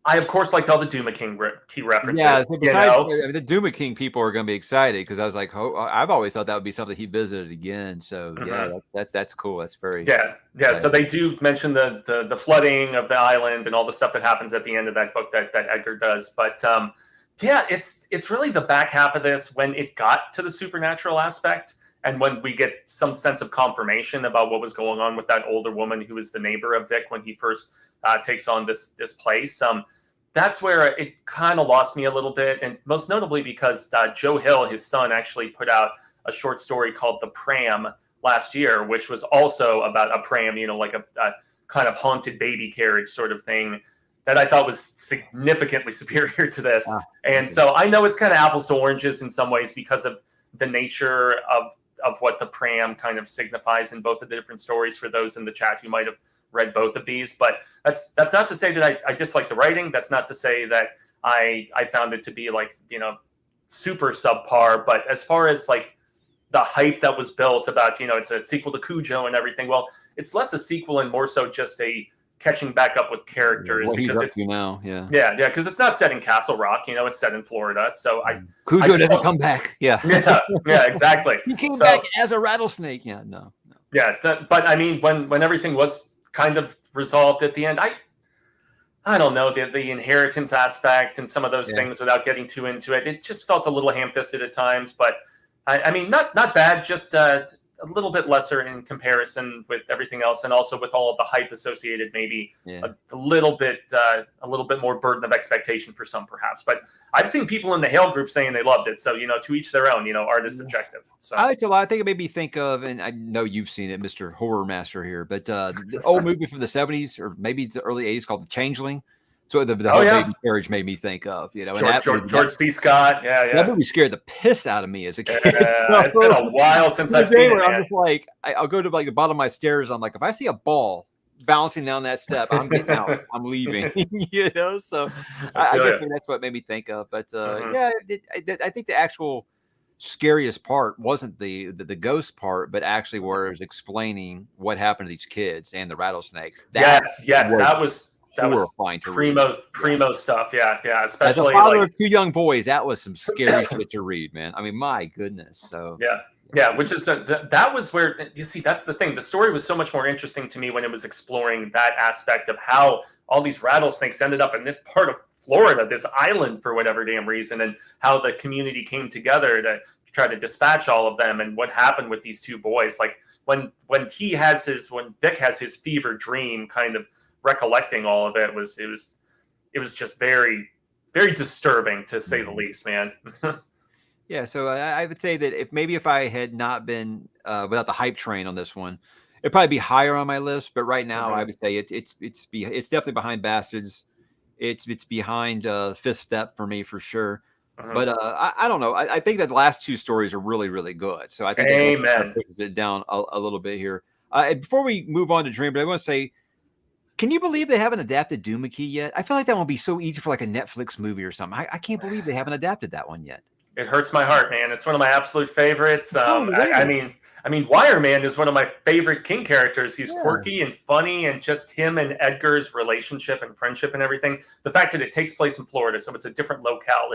I of course liked all the Duma Key references. Yeah, so besides, the Duma King people are going to be excited because I was like, I've always thought that would be something he visited again. So yeah, that's cool. That's very exciting. So they do mention the flooding of the island and all the stuff that happens at the end of that book that Edgar does. But it's really the back half of this when it got to the supernatural aspect and when we get some sense of confirmation about what was going on with that older woman who is the neighbor of Vic when he first takes on this place. That's where it kind of lost me a little bit, and most notably because Joe Hill, his son, actually put out a short story called The Pram last year, which was also about a pram, like a kind of haunted baby carriage sort of thing that I thought was significantly superior to this. And so I know it's kind of apples to oranges in some ways because of the nature of what the pram kind of signifies in both of the different stories for those in the chat who might have read both of these. But that's not to say that I dislike the writing. That's not to say that I found it to be like, super subpar. But as far as like the hype that was built about, it's a sequel to Cujo and everything, well, it's less a sequel and more so just a catching back up with characters. What because he's up to now, because it's not set in Castle Rock, it's set in Florida. So Cujo doesn't come back. Yeah, exactly. He came back as a rattlesnake. No. Yeah, but I mean, when everything was kind of resolved at the end, I don't know, the inheritance aspect and some of those things without getting too into it, it just felt a little ham-fisted at times. But I mean, not bad, just a little bit lesser in comparison with everything else, and also with all of the hype associated, maybe a little bit more burden of expectation for some, perhaps. But I've seen people in the Hail group saying they loved it, so to each their own. Art is subjective. So I think it made me think of, and I know you've seen it, Mr. Horror Master here, but the old movie from the 70s or maybe the early 80s called The Changeling. So the whole baby carriage made me think of, and George C. Scott. That movie scared the piss out of me as a kid. It's been a while since I've seen it. I'm just like, I'll go to like the bottom of my stairs. I'm like, if I see a ball bouncing down that step, I'm getting out. I'm leaving. So I think that's what made me think of. But I think the actual scariest part wasn't the ghost part, but actually where it was explaining what happened to these kids and the rattlesnakes. That was horrifying to primo stuff. Especially as a father of two young boys, that was some scary shit to read, man. I mean, my goodness. So which is that was where you see, that's the thing. The story was so much more interesting to me when it was exploring that aspect of how all these rattlesnakes ended up in this part of Florida, this island, for whatever damn reason, and how the community came together to try to dispatch all of them, and what happened with these two boys. Like when Vic has his fever dream, kind of recollecting all of it, it was just very, very disturbing, to say the least, man. So I would say that if I had not been without the hype train on this one, it'd probably be higher on my list. But right now, I would say it's definitely behind Bastards. It's behind Fifth Step for me for sure. But I don't know. I think that the last two stories are really, really good. So I think that pushes it down a little bit here. And before we move on to Dream, but I want to say, can you believe they haven't adapted Duma Key yet? I feel like that would be so easy for like a Netflix movie or something. I can't believe they haven't adapted that one yet. It hurts my heart, man. It's one of my absolute favorites. I mean, Wireman is one of my favorite King characters. He's quirky and funny, and just him and Edgar's relationship and friendship and everything. The fact that it takes place in Florida, so it's a different locale,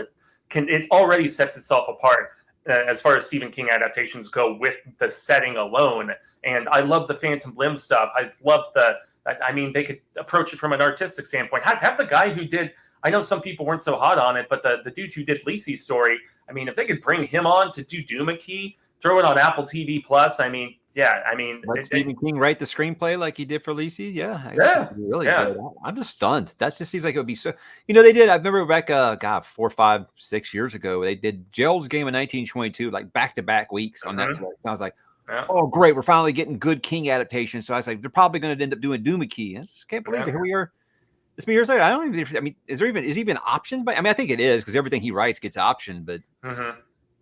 it already sets itself apart as far as Stephen King adaptations go with the setting alone. And I love the Phantom Limb stuff. I love they could approach it from an artistic standpoint. Have the guy who did, I know some people weren't so hot on it, but the dude who did Lisi's story, I mean, if they could bring him on to do Duma Key, throw it on Apple TV Plus. I mean, yeah, I mean, let Stephen King write the screenplay like he did for Lisi's. Yeah, really good. I'm just stunned. That just seems like it would be so. They did. I remember back, 4, 5, 6 years ago, they did Gerald's Game in 1922, like back-to-back weeks on Netflix. And I was like, oh, great, we're finally getting good King adaptations. So I was like, they're probably going to end up doing Duma Key. I just can't believe it. Here we are. This many years later. I don't even. I mean, is he even optioned? But I mean, I think it is because everything he writes gets optioned, but.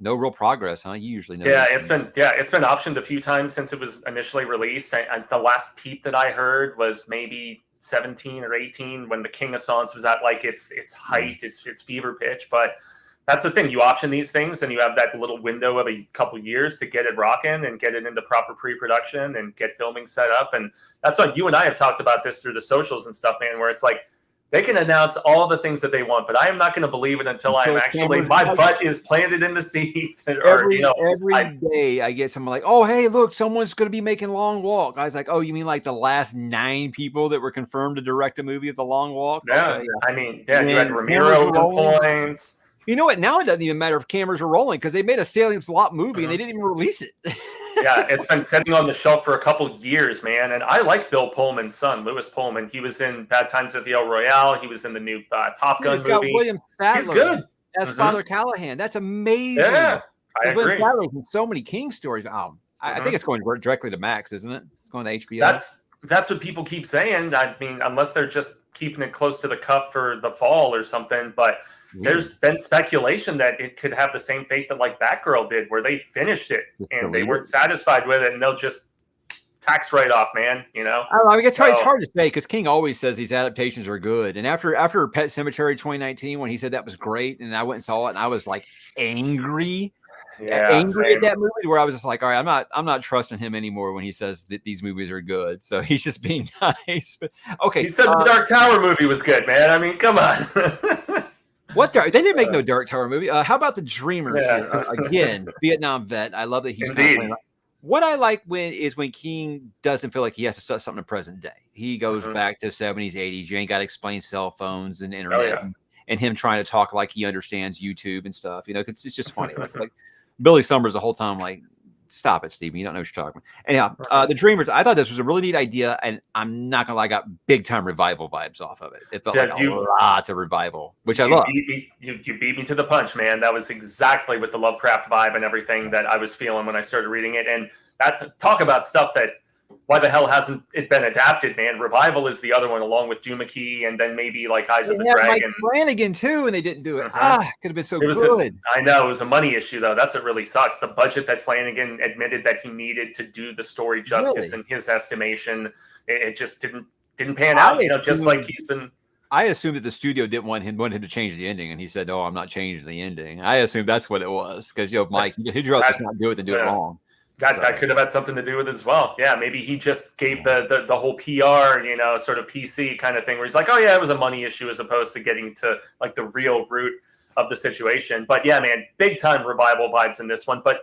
No real progress, huh? You usually know. Yeah, it's been optioned a few times since it was initially released. The last peep that I heard was maybe 17 or 18 when the King of Songs was at like its height, its fever pitch. But that's the thing. You option these things and you have that little window of a couple years to get it rocking and get it into proper pre-production and get filming set up. And that's what you and I have talked about this through the socials and stuff, man, where it's like, they can announce all the things that they want, but I am not going to believe it until my butt is planted in the seats. Every day I get someone like, oh, hey, look, someone's going to be making Long Walk. I was like, oh, you mean like the last 9 people that were confirmed to direct a movie of The Long Walk? Yeah, okay. I mean, you had Ramiro points. You know what? Now it doesn't even matter if cameras are rolling because they made a Salem Slot movie and they didn't even release it. Yeah, it's been sitting on the shelf for a couple years, man. And I like Bill Pullman's son, Louis Pullman. He was in Bad Times at the El Royale. He was in the new Top Gun movie. Got William Sadler. He's good. That's Father Callahan. That's amazing. Yeah, I agree. William Sadler's in so many King stories. I think it's going directly to Max, isn't it? It's going to HBO. That's what people keep saying. I mean, unless they're just keeping it close to the cuff for the fall or something, but. There's been speculation that it could have the same fate that like Batgirl did, where they finished it and they weren't satisfied with it, and they'll just tax write-off, man. I don't know. It's hard to say because King always says these adaptations are good. And after Pet Sematary 2019, when he said that was great, and I went and saw it, and I was like angry at that movie, where I was just like, all right, I'm not trusting him anymore when he says that these movies are good. So he's just being nice. But okay, he said the Dark Tower movie was good, man. I mean, come on. What they didn't make no Dark Tower movie. How about the Dreamers here? Again, Vietnam vet. I love that he's kind of playing. What I like when King doesn't feel like he has to set something in present day. He goes back to 70s, 80s. You ain't got to explain cell phones and internet and him trying to talk like he understands YouTube and stuff. It's just funny. like Billy Summers the whole time, like, stop it, Stephen. You don't know what you're talking about. Anyhow, the Dreamers, I thought this was a really neat idea, and I'm not going to lie, I got big-time revival vibes off of it. It felt like a lot of revival, which I love. You beat me to the punch, man. That was exactly with the Lovecraft vibe and everything that I was feeling when I started reading it. And that's talk about stuff that, why the hell hasn't it been adapted, man? Revival is the other one, along with Duma Key, and then maybe like Eyes of the Dragon. Mike Flanagan too, and they didn't do it. Could have been so good. I know, it was a money issue though. That's what really sucks. The budget that Flanagan admitted that he needed to do the story justice in his estimation, it just didn't pan out. Just like he's been. I assumed that the studio didn't want him to change the ending, and he said, "No, I'm not changing the ending." I assumed that's what it was because Mike, he'd rather just not do it than do it wrong. That could have had something to do with it as well. Yeah, maybe he just gave the whole PR, sort of PC kind of thing where he's like, oh, yeah, it was a money issue as opposed to getting to like the real root of the situation. But yeah, man, big time revival vibes in this one. But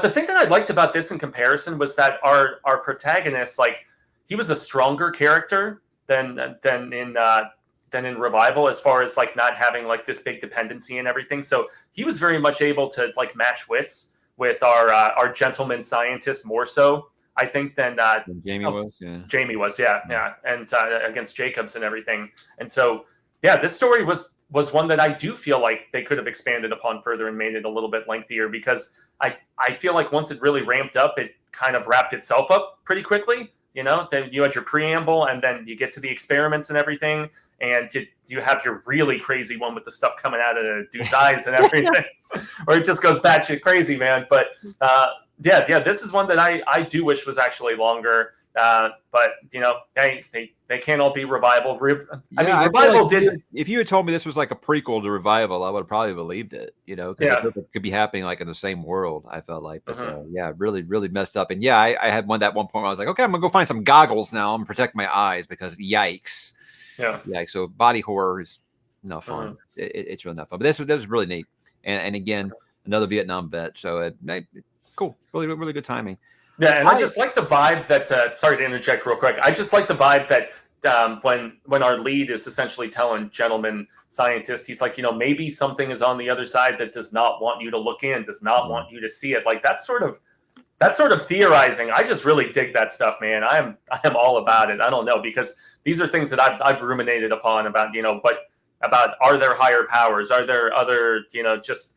the thing that I liked about this in comparison was that our protagonist, like, he was a stronger character than in Revival, as far as like not having like this big dependency and everything. So he was very much able to like match wits with our gentleman scientist more so, I think, than Jaime was. Yeah. Jaime was, yeah, and against Jacobs and everything. And so, yeah, this story was one that I do feel like they could have expanded upon further and made it a little bit lengthier, because I feel like once it really ramped up, it kind of wrapped itself up pretty quickly. Then you had your preamble, and then you get to the experiments and everything, and you have your really crazy one with the stuff coming out of the dude's eyes and everything, or it just goes batshit crazy, man. But yeah, this is one that I do wish was actually longer. But they can't all be Revival. Revival did. If you had told me this was like a prequel to Revival, I would have probably believed it. Because it could be happening like in the same world. I felt like, but really, really messed up. And yeah, I had one at one point where I was like, okay, I'm gonna go find some goggles now. I'm gonna protect my eyes because yikes. Yeah. So body horror is no fun. It's really not fun. But this was really neat. And again, another Vietnam vet. So cool. Really, really good timing. Yeah, and I just like the vibe that. Sorry to interject real quick. I just like the vibe that when our lead is essentially telling gentleman scientist, he's like, maybe something is on the other side that does not want you to look in, does not want you to see it. Like that sort of theorizing. I just really dig that stuff, man. I am all about it. I don't know, because these are things that I've ruminated upon about, but about, are there higher powers? Are there other, just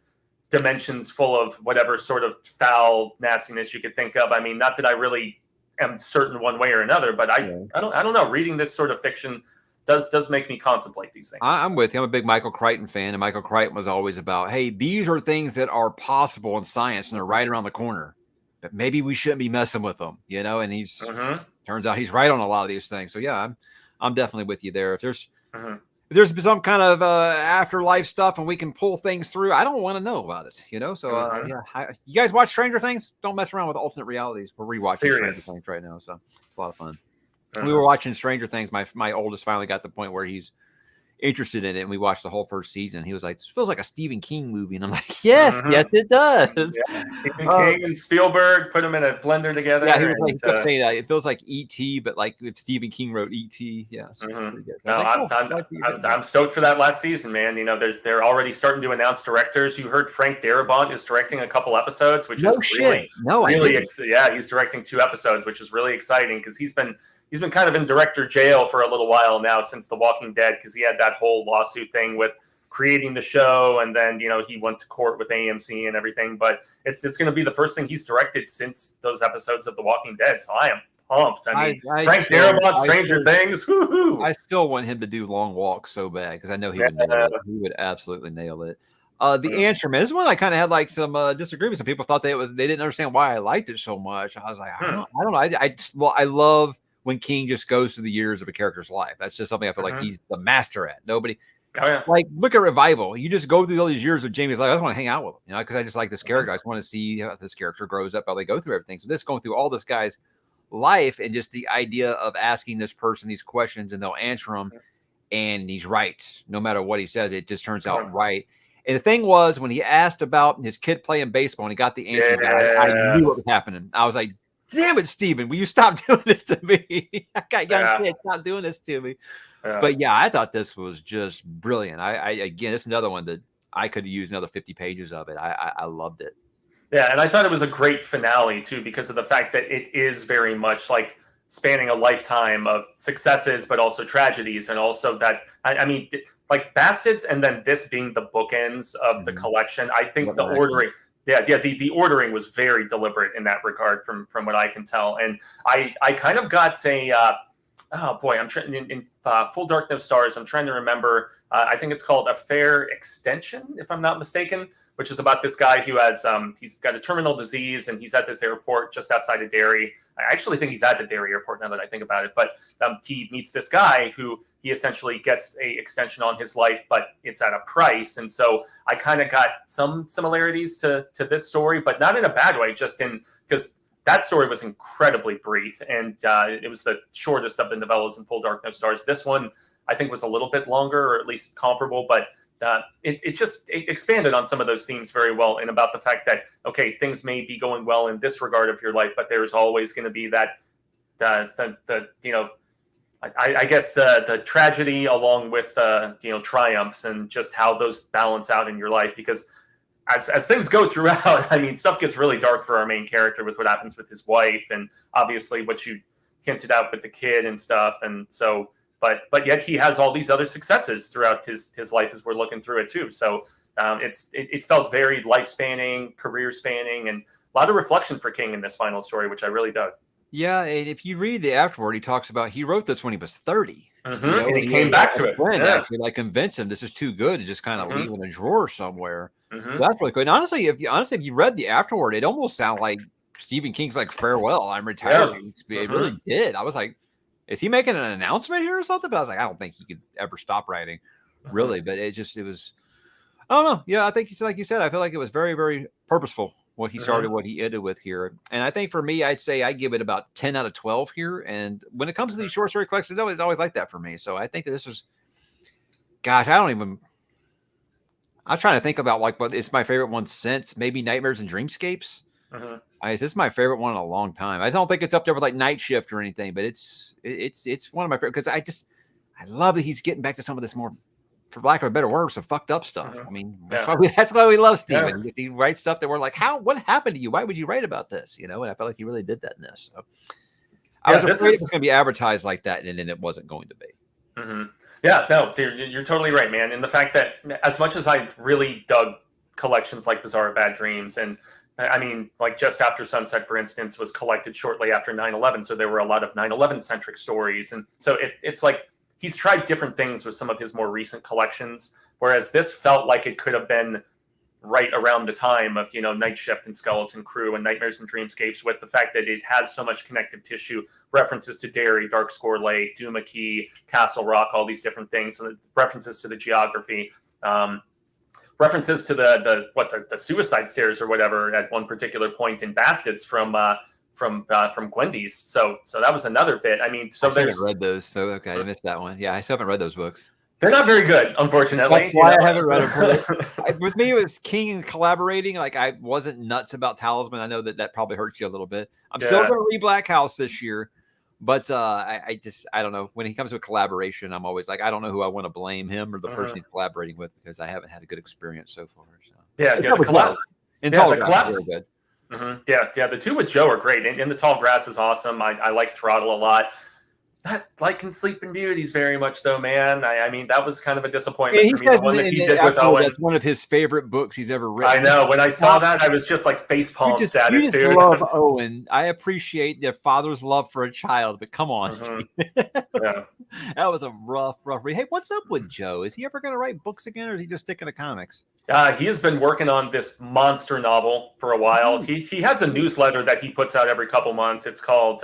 dimensions full of whatever sort of foul nastiness you could think of? I mean, not that I really am certain one way or another, but I don't know. Reading this sort of fiction does make me contemplate these things. I'm with you. I'm a big Michael Crichton fan, and Michael Crichton was always about, hey, these are things that are possible in science, and they're right around the corner, but maybe we shouldn't be messing with them, and he's turns out he's right on a lot of these things. So yeah, I'm definitely with you there. If there's some kind of afterlife stuff and we can pull things through, I don't want to know about it, So you guys watch Stranger Things? Don't mess around with alternate realities. We're rewatching Stranger Things right now, so it's a lot of fun. We were watching Stranger Things. My oldest finally got to the point where he's interested in it, and we watched the whole first season. He was like, "This feels like a Stephen King movie," and I'm like, "Yes, yes, it does." Yeah, Stephen King and Spielberg put them in a blender together. Yeah, he kept saying that it feels like E.T., but like if Stephen King wrote E.T. Yeah, so pretty good. No, I'm stoked for that last season, man. They're already starting to announce directors. You heard Frank Darabont is directing a couple episodes, which he's directing 2 episodes, which is really exciting because he's been kind of in director jail for a little while now since The Walking Dead, because he had that whole lawsuit thing with creating the show, and then he went to court with AMC and everything. But it's going to be the first thing he's directed since those episodes of The Walking Dead. So I am pumped. I mean, Frank Darabont, Stranger Things. Woohoo! I still want him to do Long Walk so bad because I know he would nail it. He would absolutely nail it. The Answer Man. This one I kind of had like some disagreements. Some people thought they didn't understand why I liked it so much. I was like, I don't know. I love when King just goes through the years of a character's life. That's just something I feel like he's the master at. Nobody, like, look at Revival. You just go through all these years of Jamie's life. I just want to hang out with him, because I just like this character. I just want to see how this character grows up, how they go through everything. So this going through all this guy's life, and just the idea of asking this person these questions and they'll answer them, and he's right. No matter what he says, it just turns out right. And the thing was, when he asked about his kid playing baseball and he got the answer, I knew what was happening. I was like, damn it, Steven, will you stop doing this to me? I got young kids, stop doing this to me. But yeah, I thought this was just brilliant. Again, it's another one that I could use another 50 pages of it. I loved it. Yeah, and I thought it was a great finale too, because of the fact that it is very much like spanning a lifetime of successes, but also tragedies, and also that I mean, like Bastards, and then this being the bookends of the collection. I think the ordering. The ordering was very deliberate in that regard, from what I can tell. And I kind of got a I'm trying in Full Dark No Stars. I'm trying to remember. I think it's called A Fair Extension, if I'm not mistaken, which is about this guy who has he's got a terminal disease, and he's at this airport just outside of Derry. I actually think he's at the Derry airport now that I think about it. But he meets this guy who he essentially gets a extension on his life, but it's at a price. And so I kind of got some similarities to this story, but not in a bad way, just because that story was incredibly brief, and it was the shortest of the novellas in Full Dark No Stars. This one, I think, was a little bit longer, or at least comparable, but it expanded on some of those themes very well, and about the fact that, okay, things may be going well in this regard of your life, but there's always going to be that I guess the tragedy along with triumphs, and just how those balance out in your life. Because as things go throughout, I mean, stuff gets really dark for our main character with what happens with his wife, and obviously what you hinted out with the kid and stuff. And so, but yet he has all these other successes throughout his life as we're looking through it too. So it felt very life spanning, career spanning, and a lot of reflection for King in this final story, which I really dug. Yeah, and if you read the afterward, he talks about he wrote this when he was 30. And he came back to it. Actually, like, convinced him this is too good to just kind of leave in a drawer somewhere. So that's really good. And honestly, if you read the afterward, it almost sounded like Stephen King's like, farewell, I'm retiring. It really did. I was like, is he making an announcement here or something? But I was like, I don't think he could ever stop writing, really. But it was, I don't know. Yeah, I think, like you said, I feel like it was very, very purposeful what he started, what he ended with here. And I think for me, I'd say I give it about 10 out of 12 here. And when it comes to these short story collections, it's always like that for me. So I think that this was, gosh, I'm trying to think about like what is my favorite one since maybe Nightmares and Dreamscapes. This is my favorite one in a long time. I don't think it's up there with like Night Shift or anything, but it's one of my favorite because I love that he's getting back to some of this more, for lack of a better word, some fucked up stuff. I mean, that's why we love Steven. Yeah. He writes stuff that we're like, what happened to you? Why would you write about this? You know, and I felt like he really did that in this. So I was afraid it was going to be advertised like that, and then it wasn't going to be. Yeah, no, you're totally right, man. And the fact that as much as I really dug collections like Bizarre Bad Dreams, and I mean, like Just After Sunset, for instance, was collected shortly after 9/11. So there were a lot of 9/11 centric stories. And so it's like he's tried different things with some of his more recent collections, whereas this felt like it could have been right around the time of, Night Shift and Skeleton Crew and Nightmares and Dreamscapes, with the fact that it has so much connective tissue, references to Derry, Dark Score Lake, Duma Key, Castle Rock, all these different things, so references to the geography, references to the suicide stairs or whatever at one particular point in Bastards from Gwendy's. So that was another bit. I mean, so I haven't read those. So okay, I missed that one. Yeah, I still haven't read those books. They're not very good, unfortunately. That's why I haven't read them. With me, it was King and collaborating. Like, I wasn't nuts about Talisman. I know that probably hurts you a little bit. I'm still going to read Black House this year, but I don't know. When he comes to a collaboration, I'm always like, I don't know who I want to blame, him or the person he's collaborating with, because I haven't had a good experience so far. So the collab. The collabs are good. Yeah, the two with Joe are great, and the Tall Grass is awesome. I like Throttle a lot. Not liking Sleeping Beauties very much, though, man. I mean, that was kind of a disappointment for me. The one that he did with Owen. That's one of his favorite books he's ever written. I know. When I saw that, I was just like facepalm status, you just love Owen. I appreciate their father's love for a child, but come on, Steve. That was a rough read. Hey, what's up with Joe? Is he ever going to write books again, or is he just sticking to comics? He has been working on this monster novel for a while. He has a newsletter that he puts out every couple months. It's called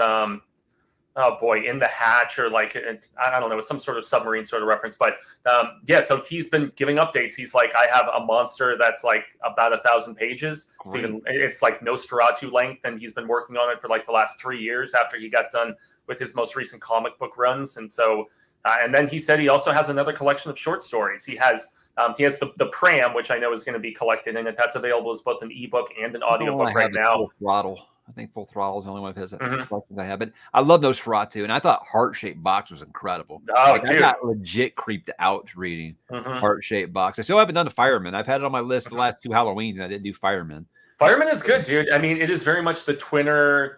In the Hatch, or like, I don't know, it's some sort of submarine sort of reference. But so he's been giving updates. He's like, I have a monster that's like about 1,000 pages. It's like Nosferatu length, and he's been working on it for like the last 3 years after he got done with his most recent comic book runs. And so, and then he said he also has another collection of short stories. He has the Pram, which I know is going to be collected, and that's available as both an ebook and an audiobook right now. Full Throttle. I think Full Throttle is the only one of his collections I have. But I love Nosferatu, and I thought Heart-Shaped Box was incredible. I got legit creeped out reading Heart-Shaped Box. I still haven't done the Fireman. I've had it on my list the last 2 Halloweens, and I didn't do Fireman. Fireman is good, dude. I mean, it is very much the twinny,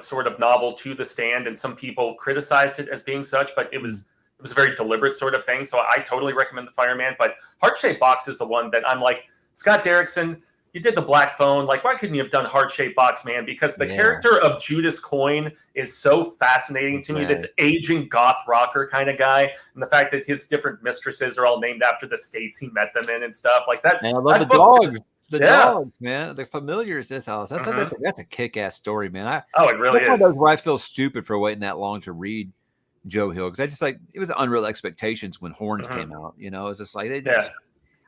sort of novel to The Stand, and some people criticized it as being such, but it was a very deliberate sort of thing. So I totally recommend the Fireman. But Heart-Shaped Box is the one that I'm like, Scott Derrickson, you did the Black Phone. Like, why couldn't you have done Heart-Shaped Box, man? Because the character of Judas Coyne is so fascinating to me. This aging goth rocker kind of guy, and the fact that his different mistresses are all named after the states he met them in and stuff like that. Man, I love the dogs. Dogs, man. The familiars. This house. That's a kick-ass story, man. It really is. Those where I feel stupid for waiting that long to read Joe Hill, because I just like, it was Unreal Expectations when Horns came out. You know, it's just like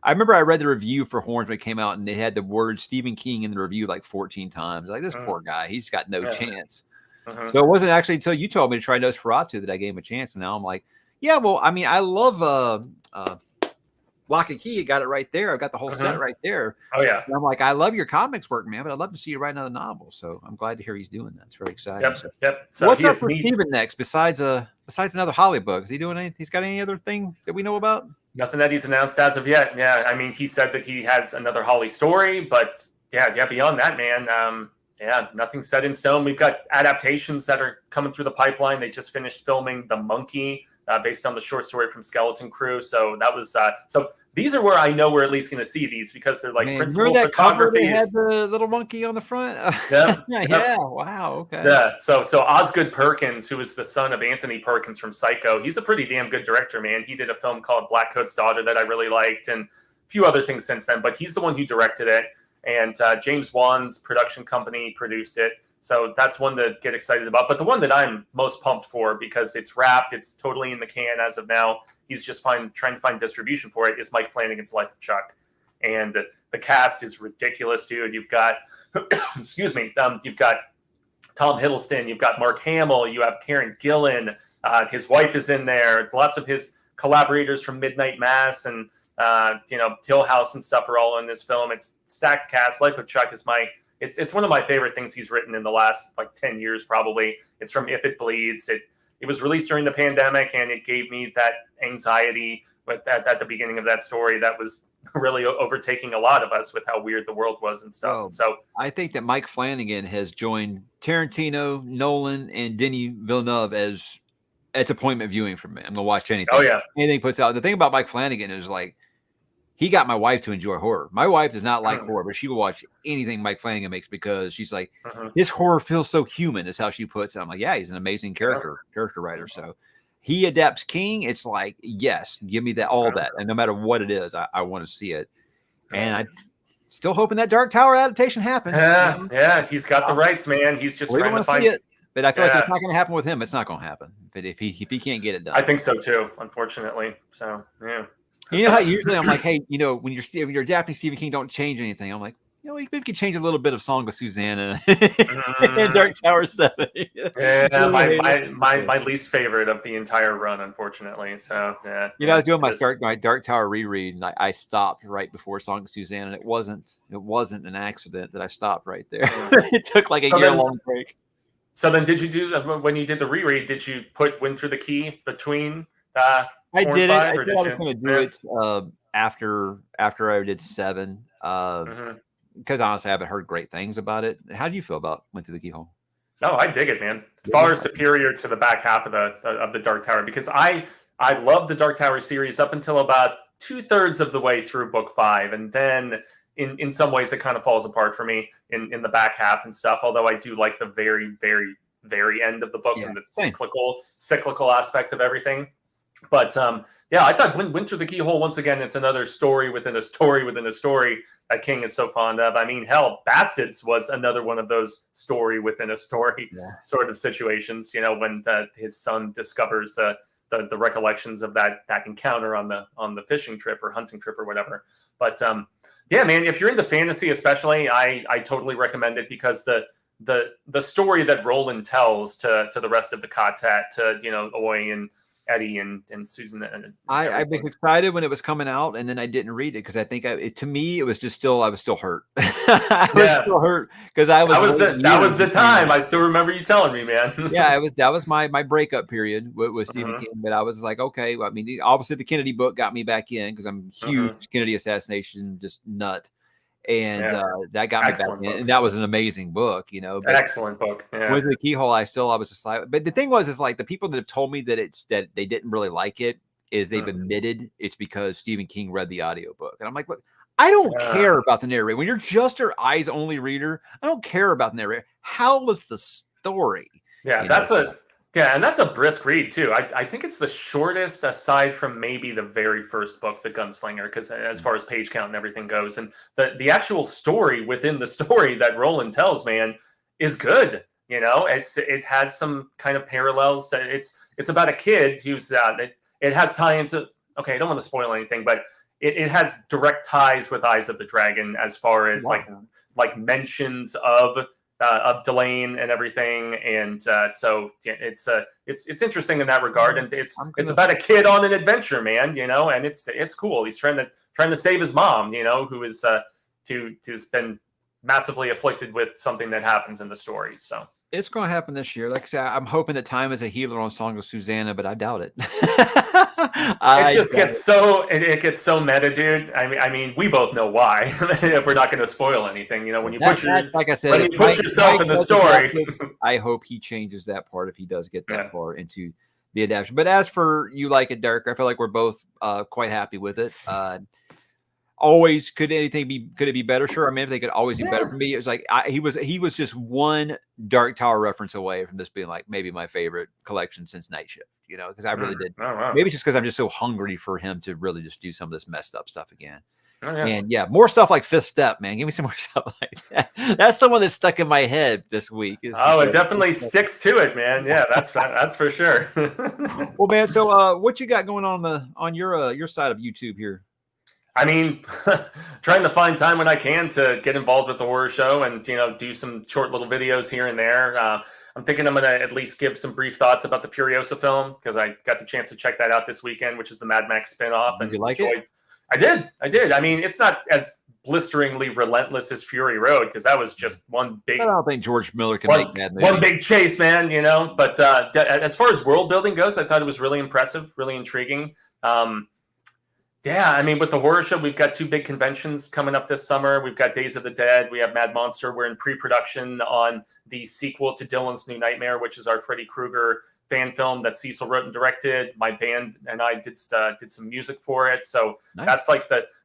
I remember I read the review for Horns when it came out, and they had the word Stephen King in the review like 14 times. Like, this poor guy, he's got no chance. So it wasn't actually until you told me to try Nosferatu that I gave him a chance. And now I'm like, yeah, well, I mean, I love Lock and Key. You got it right there. I've got the whole set right there. Oh, yeah. And I'm like, I love your comics work, man, but I'd love to see you write another novel. So I'm glad to hear he's doing that. It's very exciting. So what's up for Steven next besides another Holly book? Is he doing anything? He's got any other thing that we know about? Nothing that he's announced as of yet. Yeah, I mean, he said that he has another Holly story, but beyond that, man, nothing's set in stone. We've got adaptations that are coming through the pipeline. They just finished filming The Monkey, based on the short story from Skeleton Crew. So that was so these are where I know we're at least going to see these, because they're like principal photography. They had the little monkey on the front. Wow. Okay. Yeah. So Osgood Perkins, who is the son of Anthony Perkins from Psycho, he's a pretty damn good director, man. He did a film called Black Coat's Daughter that I really liked, and a few other things since then. But he's the one who directed it, and James Wan's production company produced it. So that's one to get excited about. But the one that I'm most pumped for, because it's wrapped, it's totally in the can as of now, he's just trying to find distribution for it, is Mike Flanagan's Life of Chuck. And the cast is ridiculous, dude. You've got, excuse me, you've got Tom Hiddleston, you've got Mark Hamill, you have Karen Gillan, his wife is in there. Lots of his collaborators from Midnight Mass and Till House and stuff are all in this film. It's stacked cast. Life of Chuck is my It's one of my favorite things he's written in the last like 10 years, probably. It's from If It Bleeds. It was released during the pandemic, and it gave me that anxiety at the beginning of that story that was really overtaking a lot of us with how weird the world was and stuff. Well, so I think that Mike Flanagan has joined Tarantino, Nolan, and Denis Villeneuve as it's appointment viewing for me. I'm gonna watch anything. Oh yeah, anything puts out. The thing about Mike Flanagan is like he got my wife to enjoy horror. My wife does not like horror, but she will watch anything Mike Flanagan makes because she's like, this horror feels so human, is how she puts it. I'm like, yeah, he's an amazing character writer. So he adapts King. It's like, yes, give me that, all that. And no matter what it is, I want to see it. And I'm still hoping that Dark Tower adaptation happens. Yeah, he's got the rights, man. He's just trying to find it. But I feel like it's not going to happen with him. It's not going to happen. But if he can't get it done. I think so too, unfortunately. So, yeah. You know how usually I'm like, hey, when you're adapting Stephen King, don't change anything. I'm like, we could change a little bit of Song of Susanna and Dark Tower 7. Yeah, my least favorite of the entire run, unfortunately. So yeah. I was doing my Dark Tower reread, and I stopped right before Song of Susanna, and it wasn't an accident that I stopped right there. It took like a year-long break. So then, did you do when you did the reread? Did you put Wind Through the Key between? I did it. I said I was going to do it after I did 7, because honestly, I haven't heard great things about it. How do you feel about Went Through the Keyhole? No, I dig it, man. Far superior to the back half of the Dark Tower, because I love the Dark Tower series up until about 2/3 of the way through book 5, and then in some ways it kind of falls apart for me in the back half and stuff. Although I do like the very, very, very end of the book and the cyclical aspect of everything. But I thought Went Through the Keyhole, once again, it's another story within a story within a story that King is so fond of. I mean, hell, Bastards was another one of those story within a story sort of situations. When his son discovers the recollections of that encounter on the fishing trip or hunting trip or whatever. But man, if you're into fantasy, especially, I totally recommend it, because the story that Roland tells to the rest of the quartet, to Oy and Eddie and Susan. I was excited when it was coming out, and then I didn't read it because I think to me it was just I was still hurt. I was still hurt because that was the time. I still remember you telling me, man. That was my breakup period with Stephen King. But I was like, okay, I mean, obviously the Kennedy book got me back in because I'm huge Kennedy assassination just nut. And that got me back in. And that was an amazing book, But excellent book. Yeah. With the Keyhole, I was just like, but the thing is like the people that have told me that they didn't really like it is they've admitted it's because Stephen King read the audiobook. And I'm like, look, I don't care about the narrator. When you're just an eyes only reader, I don't care about the narrator. How was the story? Yeah, and that's a brisk read too. I think it's the shortest aside from maybe the very first book, The Gunslinger, because as far as page count and everything goes, and the actual story within the story that Roland tells, man, is good. It has some kind of parallels. It's about a kid who's it has tie-ins. Okay, I don't want to spoil anything, but it has direct ties with Eyes of the Dragon as far as like mentions of Delane and everything, and so it's interesting in that regard, and it's about a kid on an adventure, man, and it's cool. He's trying to save his mom, who is who's been massively afflicted with something that happens in the story. So it's going to happen this year. Like I said, I'm hoping that Time is a healer on Song of Susanna, but I doubt it. It gets so meta, dude. I mean, we both know why. If we're not going to spoil anything, when you put yourself in the story. I hope he changes that part if he does get that far into the adaptation. But as for You Like It, Derek, I feel like we're both quite happy with it. Always, could it be better? Sure. I mean, if they could always be better. For me, it was like he was just one Dark Tower reference away from this being like maybe my favorite collection since Night Shift, because I really did. Oh, wow. Maybe just because I'm just so hungry for him to really just do some of this messed up stuff again. Oh, yeah. And more stuff like Fifth Step, man. Give me some more stuff like that. That's the one that's stuck in my head this week. It definitely sticks to it, man. Yeah, that's for sure. Well, man, so what you got going on your side of YouTube here? I mean, trying to find time when I can to get involved with the horror show and, do some short little videos here and there. I'm thinking I'm going to at least give some brief thoughts about the Furiosa film, because I got the chance to check that out this weekend, which is the Mad Max spinoff. Did you like it? I did. I mean, it's not as blisteringly relentless as Fury Road, because that was just one big. I don't think George Miller can make that movie. One big chase, man. But as far as world building goes, I thought it was really impressive, really intriguing. Yeah, I mean, with the horror show, we've got 2 big conventions coming up this summer. We've got Days of the Dead. We have Mad Monster. We're in pre-production on the sequel to Dylan's New Nightmare, which is our Freddy Krueger fan film that Cecil wrote and directed. My band and I did some music for it. So nice.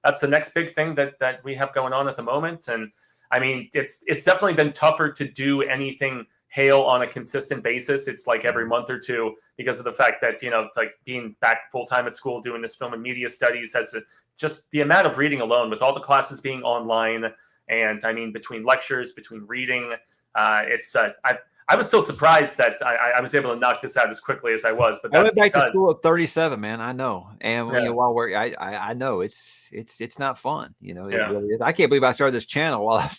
That's the next big thing that we have going on at the moment. And I mean, it's definitely been tougher to do anything Hail on a consistent basis. It's like every month or two, because of the fact that, it's like being back full time at school doing this film and media studies has just the amount of reading alone, with all the classes being online. And I mean, between lectures, between reading, I was still surprised that I was able to knock this out as quickly as I was. But I went back to school at 37, man. I know, and while we're, I know it's not fun. It really is. I can't believe I started this channel while I was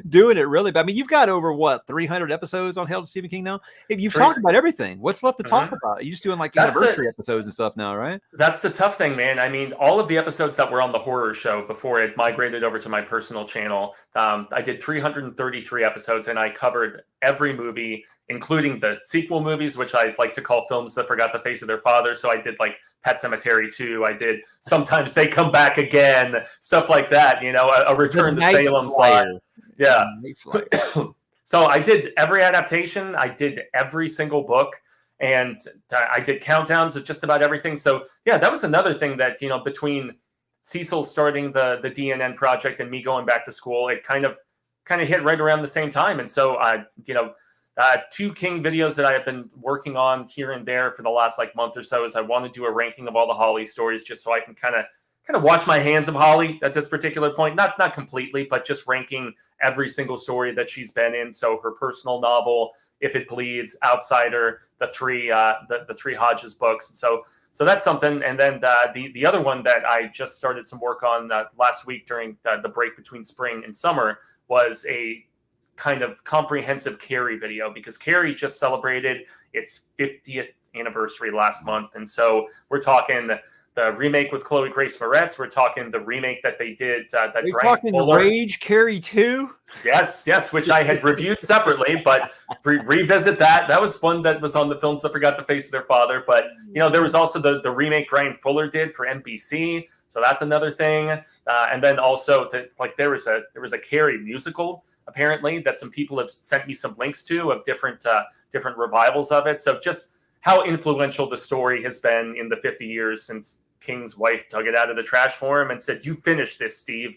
doing it. Really, but I mean, you've got over 300 episodes on Hail to Stephen King now. You've talked about everything. What's left to talk about? You're just doing like anniversary episodes and stuff now, right? That's the tough thing, man. I mean, all of the episodes that were on the horror show before it migrated over to my personal channel, I did 333 episodes, and I covered every movie, including the sequel movies, which I like to call films that forgot the face of their father. So I did like Pet Sematary 2. I did Sometimes They Come Back Again, stuff like that. A Return to Salem slide. Yeah. So I did every adaptation. I did every single book, and I did countdowns of just about everything. So yeah, that was another thing that, between Cecil starting the DNN project and me going back to school, it kind of hit right around the same time. And so, 2 King videos that I have been working on here and there for the last month or so is I want to do a ranking of all the Holly stories, just so I can kind of wash my hands of Holly at this particular point. Not completely, but just ranking every single story that she's been in. So her personal novel, If It Bleeds, Outsider, the 3 Hodges books. So that's something. And then the other one that I just started some work on last week during the break between spring and summer was a kind of comprehensive Carrie video, because Carrie just celebrated its 50th anniversary last month. And so we're talking the remake with Chloe Grace Moretz. We're talking the remake that they did. We're talking Rage Carrie 2? Yes, which I had reviewed separately, but revisit that. That was one that was on the Films That Forgot the Face of Their Father. But, there was also the remake Brian Fuller did for NBC. So that's another thing. And then also there was a Carrie musical, apparently, that some people have sent me some links to, of different revivals of it. So just how influential the story has been in the 50 years since King's wife dug it out of the trash for him and said, "You finish this, Steve."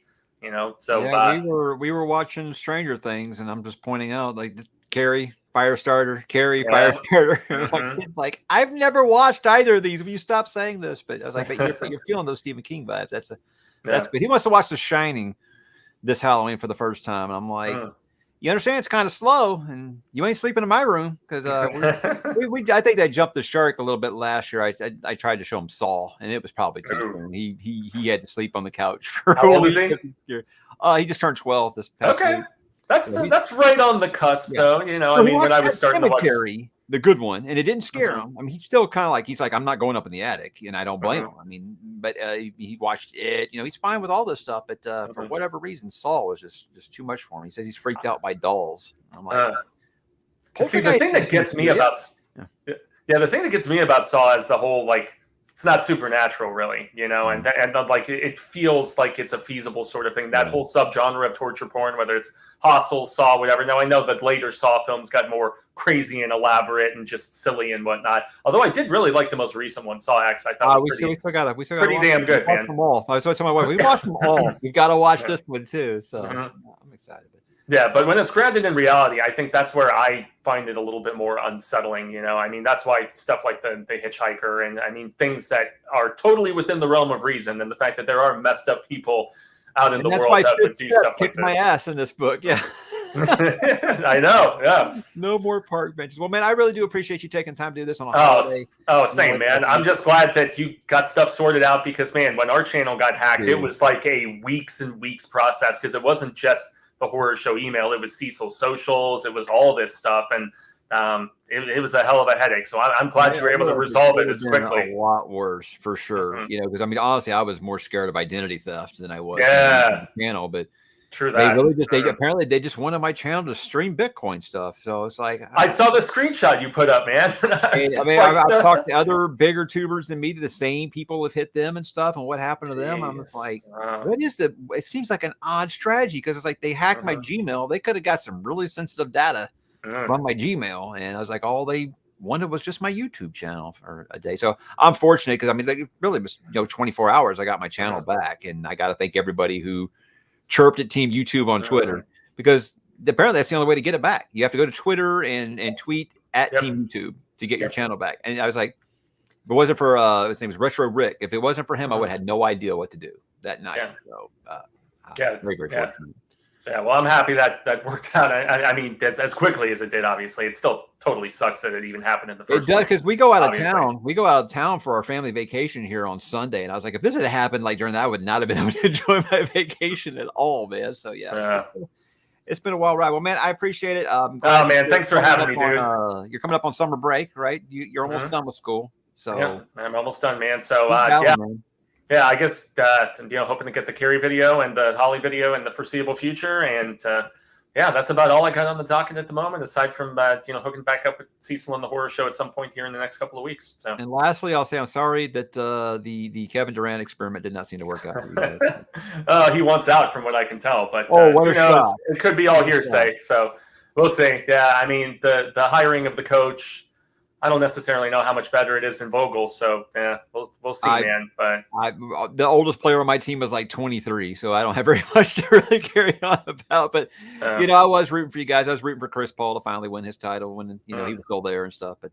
So we were watching Stranger Things, and I'm just pointing out Carrie Firestarter, Carrie Firestarter. Like I've never watched either of these. Will you stop saying this? But I was like, but you're feeling those Stephen King vibes. That's good. He wants to watch The Shining this Halloween for the first time, and I'm like, you understand it's kind of slow, and you ain't sleeping in my room, because I think they jumped the shark a little bit last year. I tried to show him Saw, and it was probably too soon. He had to sleep on the couch for How old is he? He just turned 12 this past week. That's right on the cusp, though. I mean, when I was starting to watch the good one, and it didn't scare him. I mean, he's still kind of he's like, I'm not going up in the attic, and I don't blame him. I mean, but he watched it. He's fine with all this stuff, but for whatever reason, Saw was just too much for him. He says he's freaked out by dolls. I'm like, see, the thing that gets me about the thing that gets me about Saw is the whole it's not supernatural, really, and it feels like it's a feasible sort of thing. That whole subgenre of torture porn, whether it's Hostel, Saw, whatever. Now I know that later Saw films got more crazy and elaborate and just silly and whatnot. Although I did really like the most recent one, Saw X. I thought we still got pretty damn good, man. Them all. I was telling my wife, we watched them all. We've got to watch this one too. So I'm excited. Yeah, but when it's grounded in reality, I think that's where I find it a little bit more unsettling. I mean, that's why stuff like the Hitchhiker, and I mean things that are totally within the realm of reason, and the fact that there are messed up people out in the world that would do stuff like this. My ass in this book, yeah. I know, yeah. No more park benches. Well, man, I really do appreciate you taking time to do this on a holiday. Same, man. I'm just glad that you got stuff sorted out, because, man, when our channel got hacked, it was like a weeks and weeks process, because it wasn't just the horror show email. It was Cecil's socials. It was all this stuff. And it was a hell of a headache. So I'm glad you were able to resolve it as quickly. A lot worse, for sure. You know, because I mean, honestly, I was more scared of identity theft than I was the channel. But true, they really just apparently they just wanted my channel to stream Bitcoin stuff. So it's like I saw the screenshot you put up, man. I've talked to other bigger tubers than me. The same people have hit them and stuff, and what happened to them? I'm just like, what is the? It seems like an odd strategy because it's like they hacked my Gmail. They could have got some really sensitive data from my Gmail, and I was like, all they wanted was just my YouTube channel for a day. So I'm fortunate because I mean, like, it really was 24 hours. I got my channel back, and I got to thank everybody who chirped at Team YouTube on Twitter because apparently that's the only way to get it back. You have to go to Twitter and tweet at Team YouTube to get your channel back. And I was like, if it wasn't for his name was Retro Rick. If it wasn't for him, I would have had no idea what to do that night. So very fortunate. Yeah, well, I'm happy that worked out. I mean, as quickly as it did. Obviously, it still totally sucks that it even happened in the first place. It does because we go out of town. We go out of town for our family vacation here on Sunday, and I was like, if this had happened like during that, I would not have been able to enjoy my vacation at all, man. So it's been a wild ride. Well, man, I appreciate it. Oh man, thanks for having me, dude. You're coming up on summer break, right? You're almost done with school, so I'm almost done, man. So man. Yeah, I guess hoping to get the Carrie video and the Holly video in the foreseeable future, and that's about all I got on the docket at the moment. Aside from hooking back up with Cecil and the Horror Show at some point here in the next couple of weeks. So. And lastly, I'll say I'm sorry that the Kevin Durant experiment did not seem to work out. He wants out, from what I can tell, but what a shot! It could be all hearsay, so we'll see. Yeah, I mean the hiring of the coach. I don't necessarily know how much better it is than Vogel, so we'll see, man. But the oldest player on my team is like 23, so I don't have very much to really carry on about. But I was rooting for you guys. I was rooting for Chris Paul to finally win his title when he was still there and stuff. But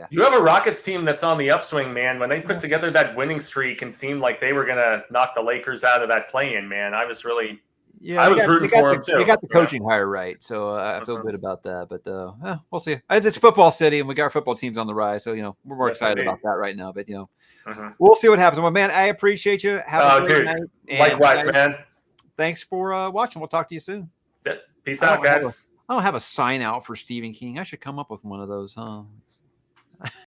you have a Rockets team that's on the upswing, man. When they put together that winning streak and seemed like they were gonna knock the Lakers out of that play-in, man, I was really. Yeah, I was rooting for him too. They got the coaching hire right, so I feel good about that. But we'll see. It's football city, and we got our football teams on the rise, so we're more excited about that right now. But we'll see what happens. Well, man, I appreciate you. Have a great night. Likewise, man. Thanks for watching. We'll talk to you soon. Peace out, guys. I don't have a sign out for Stephen King. I should come up with one of those, huh?